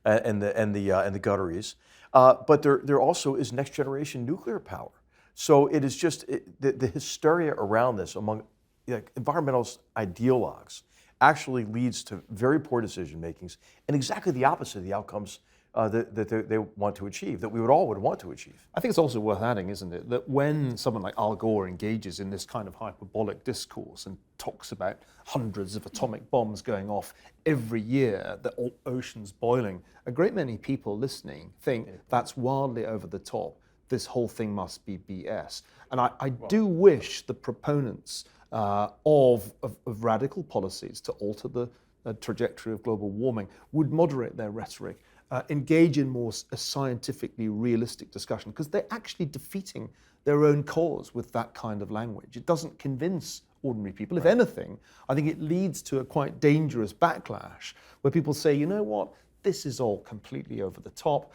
and the Qataris. But there also is next generation nuclear power. So it is just the hysteria around this among environmentalist ideologues actually leads to very poor decision makings and exactly the opposite of the outcomes that they want to achieve, that we would all want to achieve. I think it's also worth adding, isn't it, that when someone like Al Gore engages in this kind of hyperbolic discourse and talks about hundreds of atomic bombs going off every year, the oceans boiling, a great many people listening think that's wildly over the top. This whole thing must be BS. And I do wish the proponents of radical policies to alter the trajectory of global warming would moderate their rhetoric, engage in more scientifically realistic discussion, because they're actually defeating their own cause with that kind of language. It doesn't convince ordinary people. If anything, I think it leads to a quite dangerous backlash where people say, you know what, this is all completely over the top.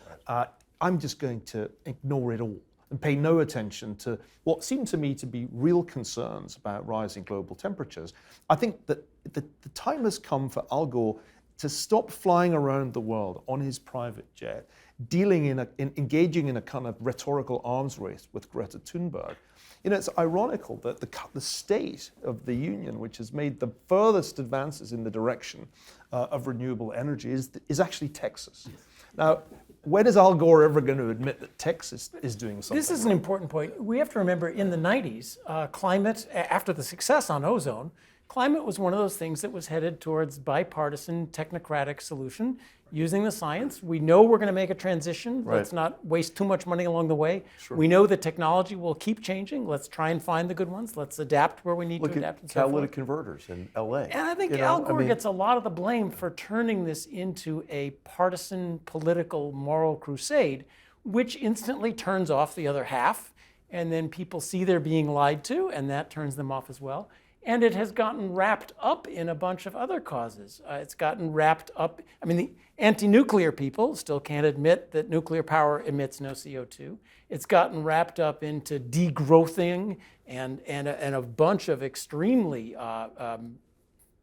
I'm just going to ignore it all and pay no attention to what seem to me to be real concerns about rising global temperatures. I think that the time has come for Al Gore to stop flying around the world on his private jet, engaging in a kind of rhetorical arms race with Greta Thunberg. You know, it's ironical that the state of the Union, which has made the furthest advances in the direction of renewable energy, is actually Texas. Now, when is Al Gore ever going to admit that Texas is doing something? This is an important point. We have to remember in the 90s, climate, after the success on ozone, climate was one of those things that was headed towards bipartisan technocratic solution using the science. We know we're going to make a transition. Right. Let's not waste too much money along the way. Sure. We know the technology will keep changing. Let's try and find the good ones. Let's adapt where we need to adapt. Look at catalytic converters in LA. And I think Al Gore gets a lot of the blame for turning this into a partisan, political, moral crusade, which instantly turns off the other half. And then people see they're being lied to, and that turns them off as well. And it has gotten wrapped up in a bunch of other causes. It's gotten wrapped up, I mean, the anti-nuclear people still can't admit that nuclear power emits no CO2. It's gotten wrapped up into degrowthing and a bunch of extremely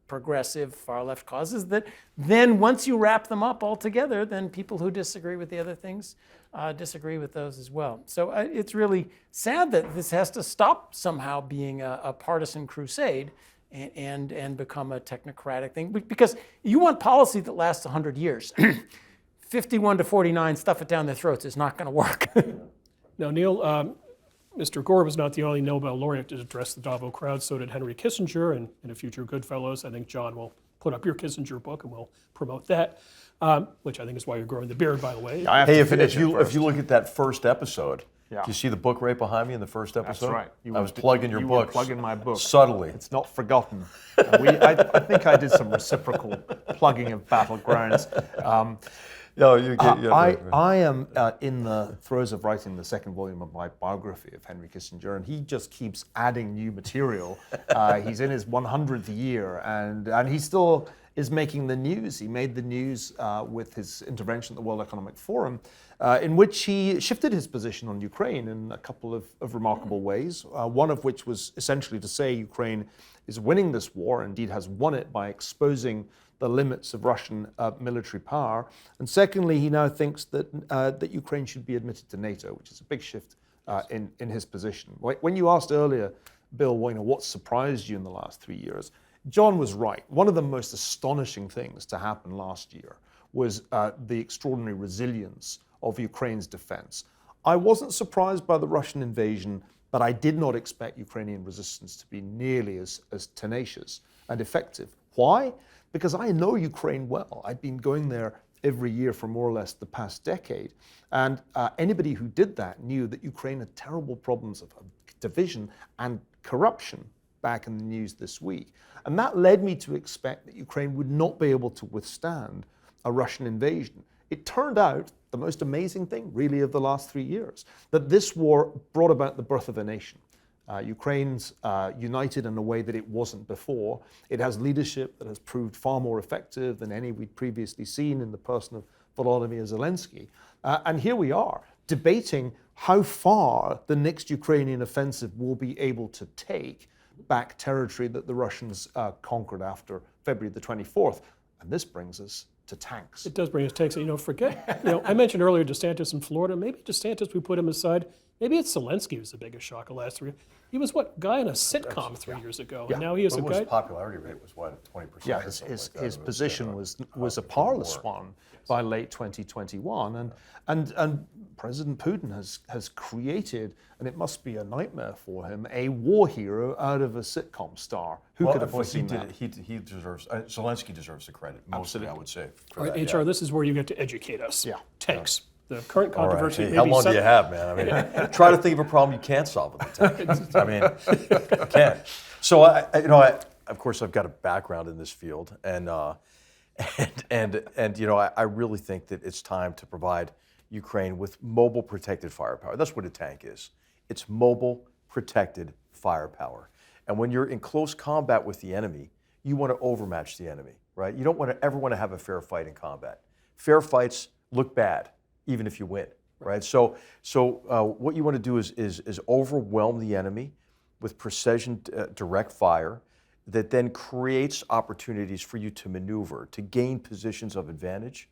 progressive far-left causes that then once you wrap them up all together, then people who disagree with the other things disagree with those as well. So it's really sad that this has to stop somehow being a partisan crusade and become a technocratic thing, because you want policy that lasts 100 years. 51 to 49, stuff it down their throats is not going to work. Now, Neil, Mr. Gore was not the only Nobel laureate to address the Davos crowd. So did Henry Kissinger, and in a future GoodFellows, I think John will put up your Kissinger book and we'll promote that, which I think is why you're growing the beard, by the way. Hey, if you look at that first episode, do you see the book right behind me in the first episode? That's right. I was plugging your book. Plugging my book. Subtly. It's not forgotten. I think I did some reciprocal plugging of Battlegrounds. No, I am in the throes of writing the second volume of my biography of Henry Kissinger, and he just keeps adding new material. He's in his 100th year, and he still is making the news. He made the news with his intervention at the World Economic Forum, in which he shifted his position on Ukraine in a couple of remarkable ways, one of which was essentially to say Ukraine is winning this war, indeed has won it by exposing the limits of Russian military power. And secondly, he now thinks that Ukraine should be admitted to NATO, which is a big shift in his position. When you asked earlier, Bill, what surprised you in the last 3 years, John was right. One of the most astonishing things to happen last year was the extraordinary resilience of Ukraine's defense. I wasn't surprised by the Russian invasion, but I did not expect Ukrainian resistance to be nearly as tenacious and effective. Why? Because I know Ukraine well. I've been going there every year for more or less the past decade. And anybody who did that knew that Ukraine had terrible problems of division and corruption back in the news this week. And that led me to expect that Ukraine would not be able to withstand a Russian invasion. It turned out, the most amazing thing really of the last 3 years, that this war brought about the birth of a nation. Ukraine's united in a way that it wasn't before. It has leadership that has proved far more effective than any we'd previously seen in the person of Volodymyr Zelensky. And here we are, debating how far the next Ukrainian offensive will be able to take back territory that the Russians conquered after February the 24th. And this brings us to tanks. It does bring us tanks. I mentioned earlier DeSantis in Florida. Maybe DeSantis, we put him aside. Maybe it's Zelensky who's the biggest shock of last 3 years. He was guy in a sitcom 3 years ago, and now he is a guy. His popularity rate was what, 20%? Yeah, or something like that. his It position was a parlous one by late 2021, and President Putin has created, and it must be a nightmare for him, a war hero out of a sitcom star. Who could have foreseen that? He deserves. Zelensky deserves the credit. Mostly, I would say. All right, HR, this is where you get to educate us. Yeah. Tanks. The current controversy. Hey, how long do you have, man? I mean, try to think of a problem you can't solve with the tank. I mean, you can't. So of course, I've got a background in this field, and I really think that it's time to provide Ukraine with mobile protected firepower. That's what a tank is. It's mobile protected firepower. And when you're in close combat with the enemy, you want to overmatch the enemy, right? You don't ever want to have a fair fight in combat. Fair fights look bad, even if you win, right? So what you want to do is overwhelm the enemy with precision direct fire that then creates opportunities for you to maneuver, to gain positions of advantage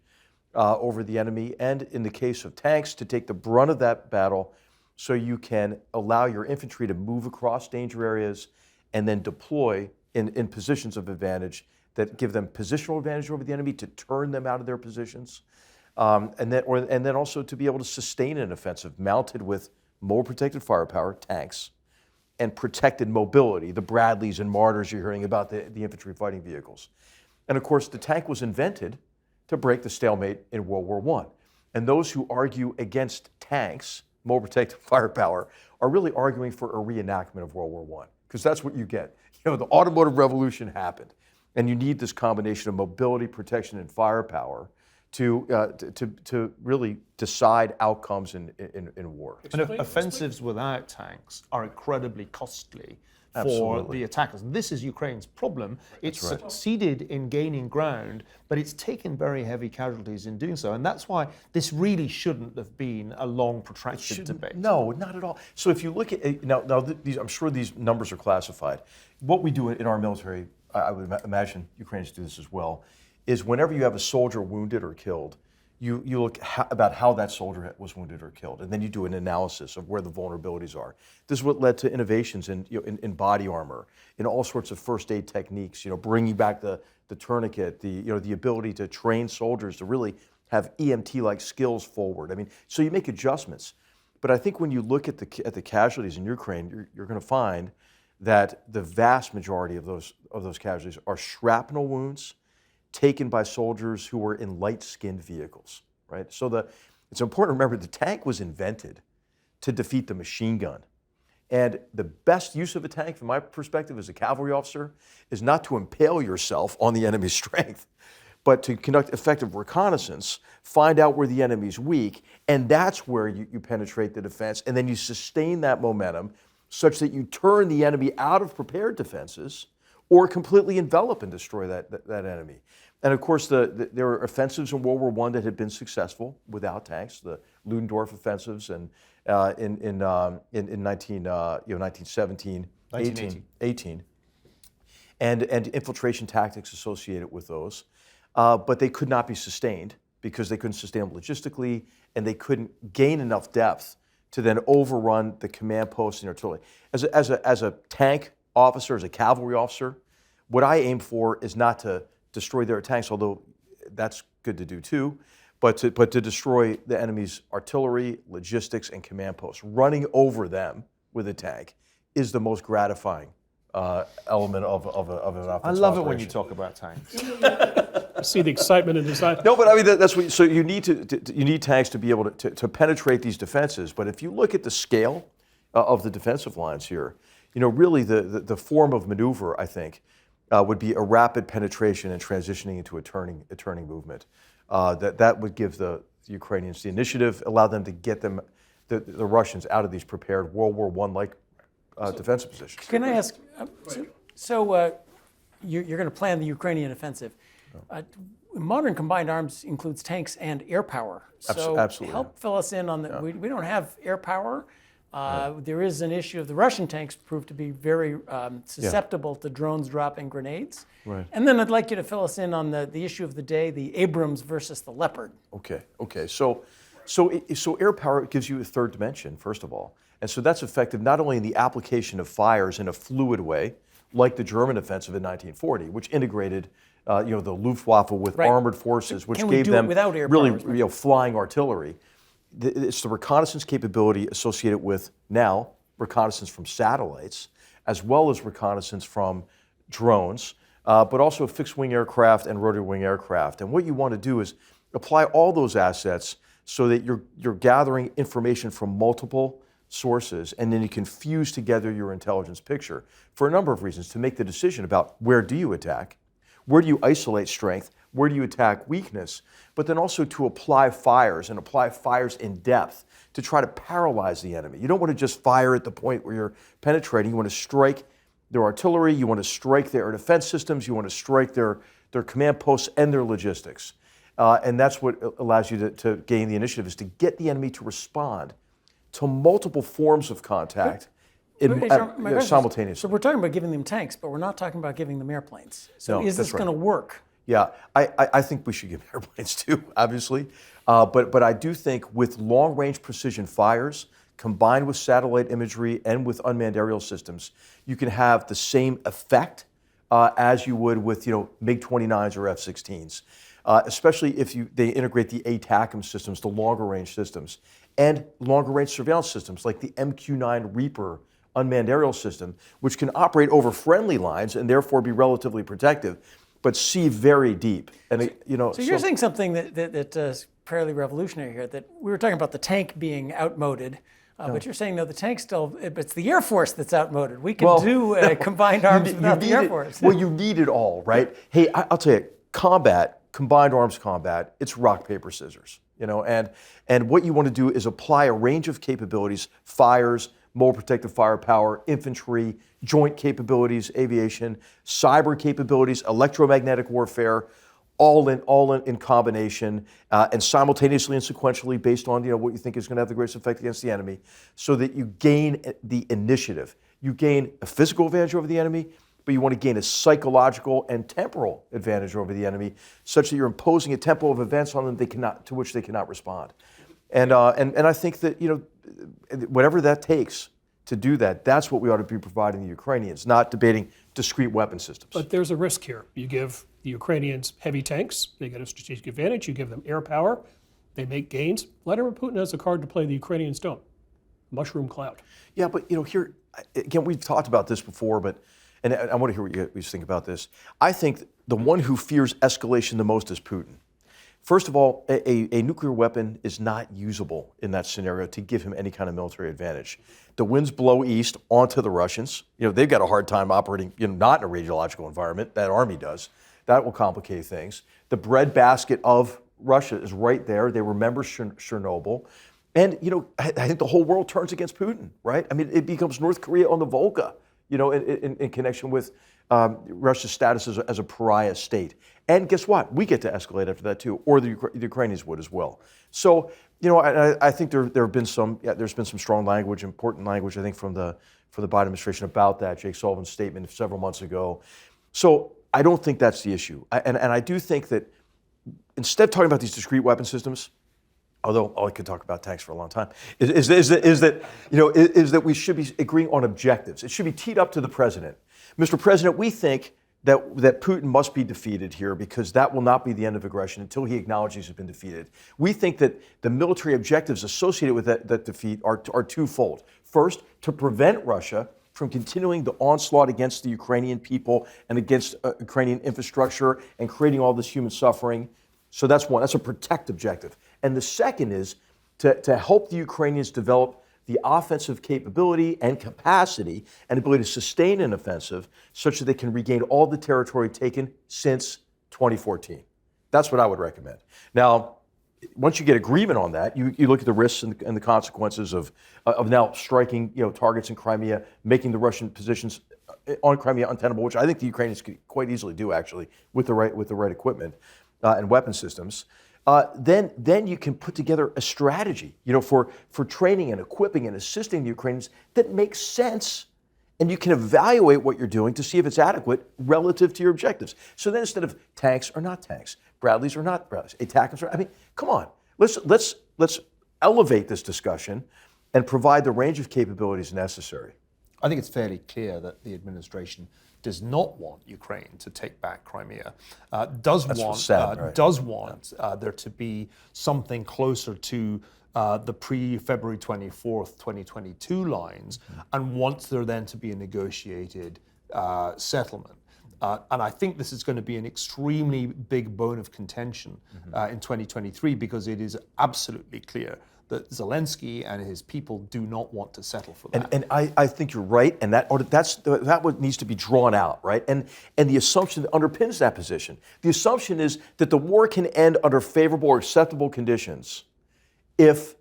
over the enemy, and in the case of tanks, to take the brunt of that battle so you can allow your infantry to move across danger areas and then deploy in positions of advantage that give them positional advantage over the enemy, to turn them out of their positions. And then also to be able to sustain an offensive mounted with more protected firepower, tanks, and protected mobility, the Bradleys and Martyrs you're hearing about, the infantry fighting vehicles. And of course, the tank was invented to break the stalemate in World War I. And those who argue against tanks, more protected firepower, are really arguing for a reenactment of World War I, because that's what you get. The automotive revolution happened, and you need this combination of mobility, protection, and firepower to really decide outcomes in war. And offensives without tanks are incredibly costly for Absolutely. the attackers. And this is Ukraine's problem. It's succeeded in gaining ground, but it's taken very heavy casualties in doing so. And that's why this really shouldn't have been a long, protracted debate. No, not at all. So if you look at now these, I'm sure these numbers are classified. What we do in our military, I would imagine Ukrainians do this as well, is whenever you have a soldier wounded or killed, you look about how that soldier was wounded or killed, and then you do an analysis of where the vulnerabilities are. This is what led to innovations in body armor, in all sorts of first aid techniques. Bringing back the tourniquet, the ability to train soldiers to really have EMT-like skills forward. I mean, so you make adjustments. But I think when you look at the casualties in Ukraine, you're going to find that the vast majority of those casualties are shrapnel wounds taken by soldiers who were in light-skinned vehicles, right? So it's important to remember the tank was invented to defeat the machine gun. And the best use of a tank, from my perspective as a cavalry officer, is not to impale yourself on the enemy's strength, but to conduct effective reconnaissance, find out where the enemy's weak, and that's where you penetrate the defense, and then you sustain that momentum such that you turn the enemy out of prepared defenses or completely envelop and destroy that enemy. And of course, there were offensives in World War I that had been successful without tanks, the Ludendorff offensives, and in 1917, 18, and infiltration tactics associated with those, but they could not be sustained because they couldn't sustain them logistically, and they couldn't gain enough depth to then overrun the command posts and artillery. As a tank officer, as a cavalry officer, what I aim for is not to destroy their tanks, although that's good to do too, but to destroy the enemy's artillery, logistics, and command posts. Running over them with a tank is the most gratifying element of an offensive I love it when operation. you talk about tanks. I see the excitement in his eye. No, but I mean that's what. So you need you need tanks to be able to penetrate these defenses. But if you look at the scale of the defensive lines here, really the form of maneuver, I think, would be a rapid penetration and transitioning into a turning movement. That would give the Ukrainians the initiative, allow them to get the Russians out of these prepared World War I-like defensive positions. Can I ask, you're going to plan the Ukrainian offensive. Modern combined arms includes tanks and air power. So Absolutely. help fill us in on we don't have air power. There is an issue of the Russian tanks proved to be very susceptible to drones dropping grenades. Right. And then I'd like you to fill us in on the issue of the day, the Abrams versus the Leopard. Okay. So air power gives you a third dimension, first of all. And so that's effective not only in the application of fires in a fluid way, like the German offensive in 1940, which integrated the Luftwaffe with armored forces, which gave them really flying artillery. It's the reconnaissance capability associated with now reconnaissance from satellites, as well as reconnaissance from drones, but also fixed-wing aircraft and rotary-wing aircraft. And what you want to do is apply all those assets so that you're gathering information from multiple sources, and then you can fuse together your intelligence picture for a number of reasons to make the decision about where do you attack, where do you isolate strength, where do you attack weakness, but then also to apply fires in depth to try to paralyze the enemy. You don't want to just fire at the point where you're penetrating. You want to strike their artillery, you want to strike their air defense systems, you want to strike their command posts and their logistics. And that's what allows you to gain the initiative, is to get the enemy to respond to multiple forms of contact simultaneously. So we're talking about giving them tanks, but we're not talking about giving them airplanes. So is this going to work? Yeah, I think we should give airplanes too, obviously. But I do think with long-range precision fires, combined with satellite imagery and with unmanned aerial systems, you can have the same effect as you would with MiG-29s or F-16s. Especially if they integrate the ATACMS systems, the longer-range systems, and longer-range surveillance systems like the MQ-9 Reaper unmanned aerial system, which can operate over friendly lines and therefore be relatively protective, but see very deep. And so you're saying something that's fairly revolutionary here. That we were talking about the tank being outmoded. But you're saying, no, the tank it's the Air Force that's outmoded. We can do combined arms without the Air Force. Well, you need it all, right? Hey, I'll tell you, combined arms combat, it's rock, paper, scissors. And what you want to do is apply a range of capabilities, fires, mobile protective firepower, infantry, joint capabilities, aviation, cyber capabilities, electromagnetic warfare, all in combination, and simultaneously and sequentially based on what you think is going to have the greatest effect against the enemy, so that you gain the initiative. You gain a physical advantage over the enemy, but you want to gain a psychological and temporal advantage over the enemy, such that you're imposing a tempo of events on them to which they cannot respond. And I think that whatever that takes to do that, that's what we ought to be providing the Ukrainians, not debating discrete weapon systems. But there's a risk here. You give the Ukrainians heavy tanks, they get a strategic advantage. You give them air power, they make gains. Vladimir Putin has a card to play the Ukrainians don't. Mushroom cloud. Yeah, but here again, we've talked about this before, and I want to hear what you think about this. I think the one who fears escalation the most is Putin. First of all, a nuclear weapon is not usable in that scenario to give him any kind of military advantage. The winds blow east onto the Russians. They've got a hard time operating, not in a radiological environment. That army does. That will complicate things. The breadbasket of Russia is right there. They remember Chernobyl. And, I think the whole world turns against Putin, right? I mean, it becomes North Korea on the Volga, in connection with Russia's status as a pariah state. And guess what? We get to escalate after that too, or the Ukrainians would as well. So, I think there's been some strong language, important language, I think, from the Biden administration about that. Jake Sullivan's statement several months ago. So I don't think that's the issue. And I do think that instead of talking about these discrete weapon systems, although I could talk about tanks for a long time, is that we should be agreeing on objectives. It should be teed up to the president. Mr. President, we think that Putin must be defeated here because that will not be the end of aggression until he acknowledges he's been defeated. We think that the military objectives associated with that defeat are twofold. First, to prevent Russia from continuing the onslaught against the Ukrainian people and against Ukrainian infrastructure and creating all this human suffering. So that's one. That's a protect objective. And the second is to help the Ukrainians develop the offensive capability and capacity and ability to sustain an offensive such that they can regain all the territory taken since 2014. That's what I would recommend. Now, once you get agreement on that, you look at the risks and the consequences of now striking targets in Crimea, making the Russian positions on Crimea untenable, which I think the Ukrainians could quite easily do actually with the right equipment and weapon systems. then you can put together a strategy, for training and equipping and assisting the Ukrainians that makes sense. And you can evaluate what you're doing to see if it's adequate relative to your objectives. So then instead of tanks or not tanks, Bradleys or not Bradleys, ATACMS or, come on. Let's elevate this discussion and provide the range of capabilities necessary. I think it's fairly clear that the administration does not want Ukraine to take back Crimea. Does want there to be something closer to the pre-February 24th, 2022 lines, and wants there then to be a negotiated settlement. And I think this is going to be an extremely big bone of contention in 2023, because it is absolutely clear that Zelensky and his people do not want to settle for that. And I think you're right, and that's what needs to be drawn out, right? And the assumption that underpins that position, the assumption is that the war can end under favorable or acceptable conditions if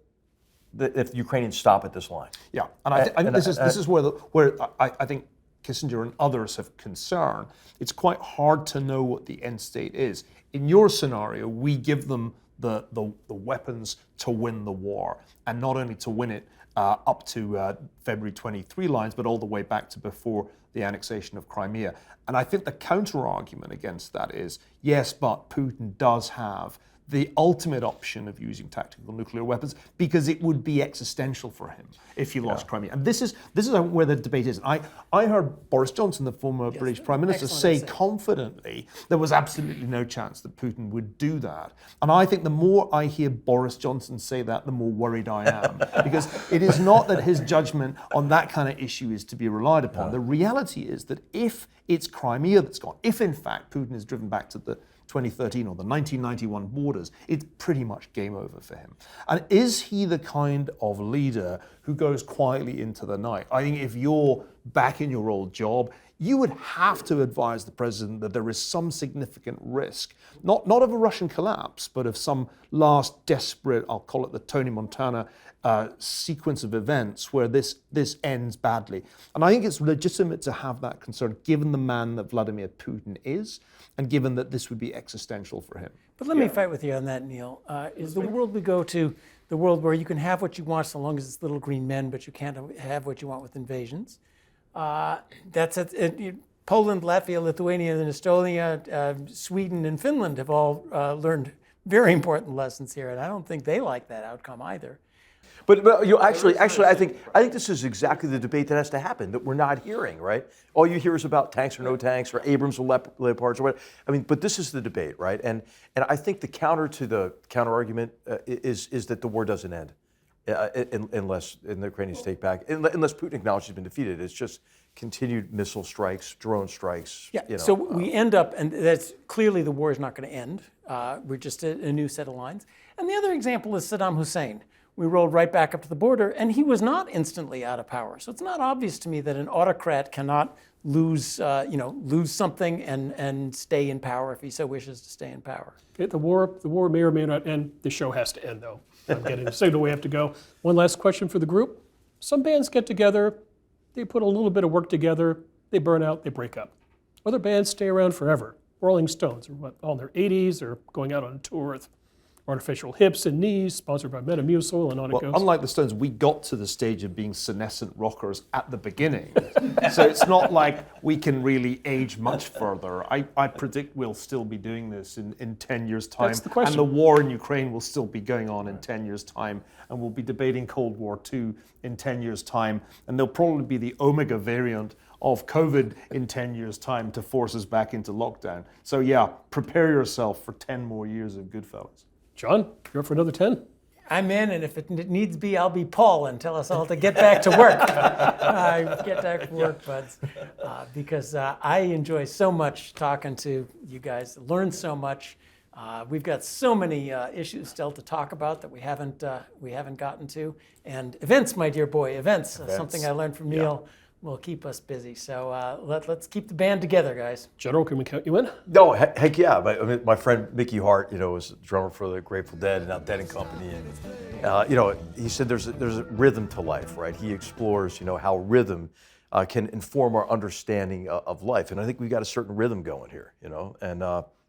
the Ukrainians stop at this line. Yeah, and I think this is where I think Kissinger and others have concern. It's quite hard to know what the end state is. In your scenario, we give them the weapons to win the war, and not only to win it up to February 23 lines, but all the way back to before the annexation of Crimea. And I think the counter-argument against that is, yes, but Putin does have the ultimate option of using tactical nuclear weapons, because it would be existential for him if he lost Crimea. And this is where the debate is. I heard Boris Johnson, the former British Prime Minister, say confidently there was absolutely no chance that Putin would do that. And I think the more I hear Boris Johnson say that, the more worried I am. Because it is not that his judgment on that kind of issue is to be relied upon. The reality is that if it's Crimea that's gone, if in fact Putin is driven back to the 2013 or the 1991 borders, it's pretty much game over for him. And is he the kind of leader who goes quietly into the night? I think if you're back in your old job, you would have to advise the president that there is some significant risk, not of a Russian collapse, but of some last desperate, I'll call it the Tony Montana sequence of events where this ends badly. And I think it's legitimate to have that concern, given the man that Vladimir Putin is, and given that this would be existential for him. But let me fight with you on that, Neil. Is the world we go to the world where you can have what you want so long as it's little green men, but you can't have what you want with invasions? That's it. Poland, Latvia, Lithuania, and Estonia, Sweden, and Finland have all learned very important lessons here, and I don't think they like that outcome either. But actually, I think this is exactly the debate that has to happen that we're not hearing, right? All you hear is about tanks or no tanks, or Abrams or Leopards, or whatever. But this is the debate, right? And I think the counter argument is that the war doesn't end unless the Ukrainians take back, unless Putin acknowledges he's been defeated. It's just continued missile strikes, drone strikes. Yeah. So we end up, and that's clearly the war is not going to end. We're just a new set of lines. And the other example is Saddam Hussein. We rolled right back up to the border, and he was not instantly out of power. So it's not obvious to me that an autocrat cannot lose something and stay in power if he so wishes to stay in power. Okay, the war may or may not end. The show has to end, though. I'm getting the signal we have to go. One last question for the group. Some bands get together, they put a little bit of work together, they burn out, they break up. Other bands stay around forever. Rolling Stones are all in their 80s, or going out on a tour with artificial hips and knees, sponsored by Metamucil, and on it goes. Unlike the Stones, we got to the stage of being senescent rockers at the beginning. So it's not like we can really age much further. I predict we'll still be doing this in 10 years' time. That's the question. And the war in Ukraine will still be going on in 10 years' time. And we'll be debating Cold War II in 10 years' time. And there'll probably be the Omega variant of COVID in 10 years' time to force us back into lockdown. So yeah, prepare yourself for 10 more years of Goodfellows. John, you're up for another 10. I'm in, and if it needs be, I'll be Paul and tell us all to get back to work. Get back to work, buds. Because I enjoy so much talking to you guys, learn so much. We've got so many issues still to talk about that we haven't gotten to. And events, my dear boy, events. Something I learned from Neil. Will keep us busy. So let's keep the band together, guys. General, can we count you in? No, heck yeah. My friend Mickey Hart, was a drummer for the Grateful Dead and now Dead and Company, and he said there's a rhythm to life, right? He explores, how rhythm can inform our understanding of life, and I think we've got a certain rhythm going here, and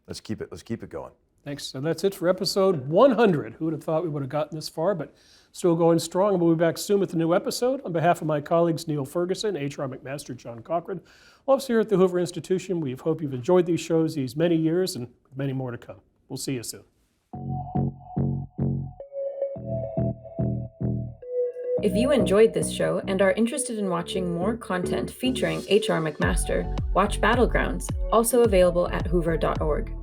let's keep it going. Thanks. So that's it for episode 100. Who would have thought we would have gotten this far, but still going strong. And we'll be back soon with a new episode. On behalf of my colleagues, Niall Ferguson, HR McMaster, John Cochrane, all of us here at the Hoover Institution, we hope you've enjoyed these shows these many years and many more to come. We'll see you soon. If you enjoyed this show and are interested in watching more content featuring HR McMaster, watch Battlegrounds, also available at hoover.org.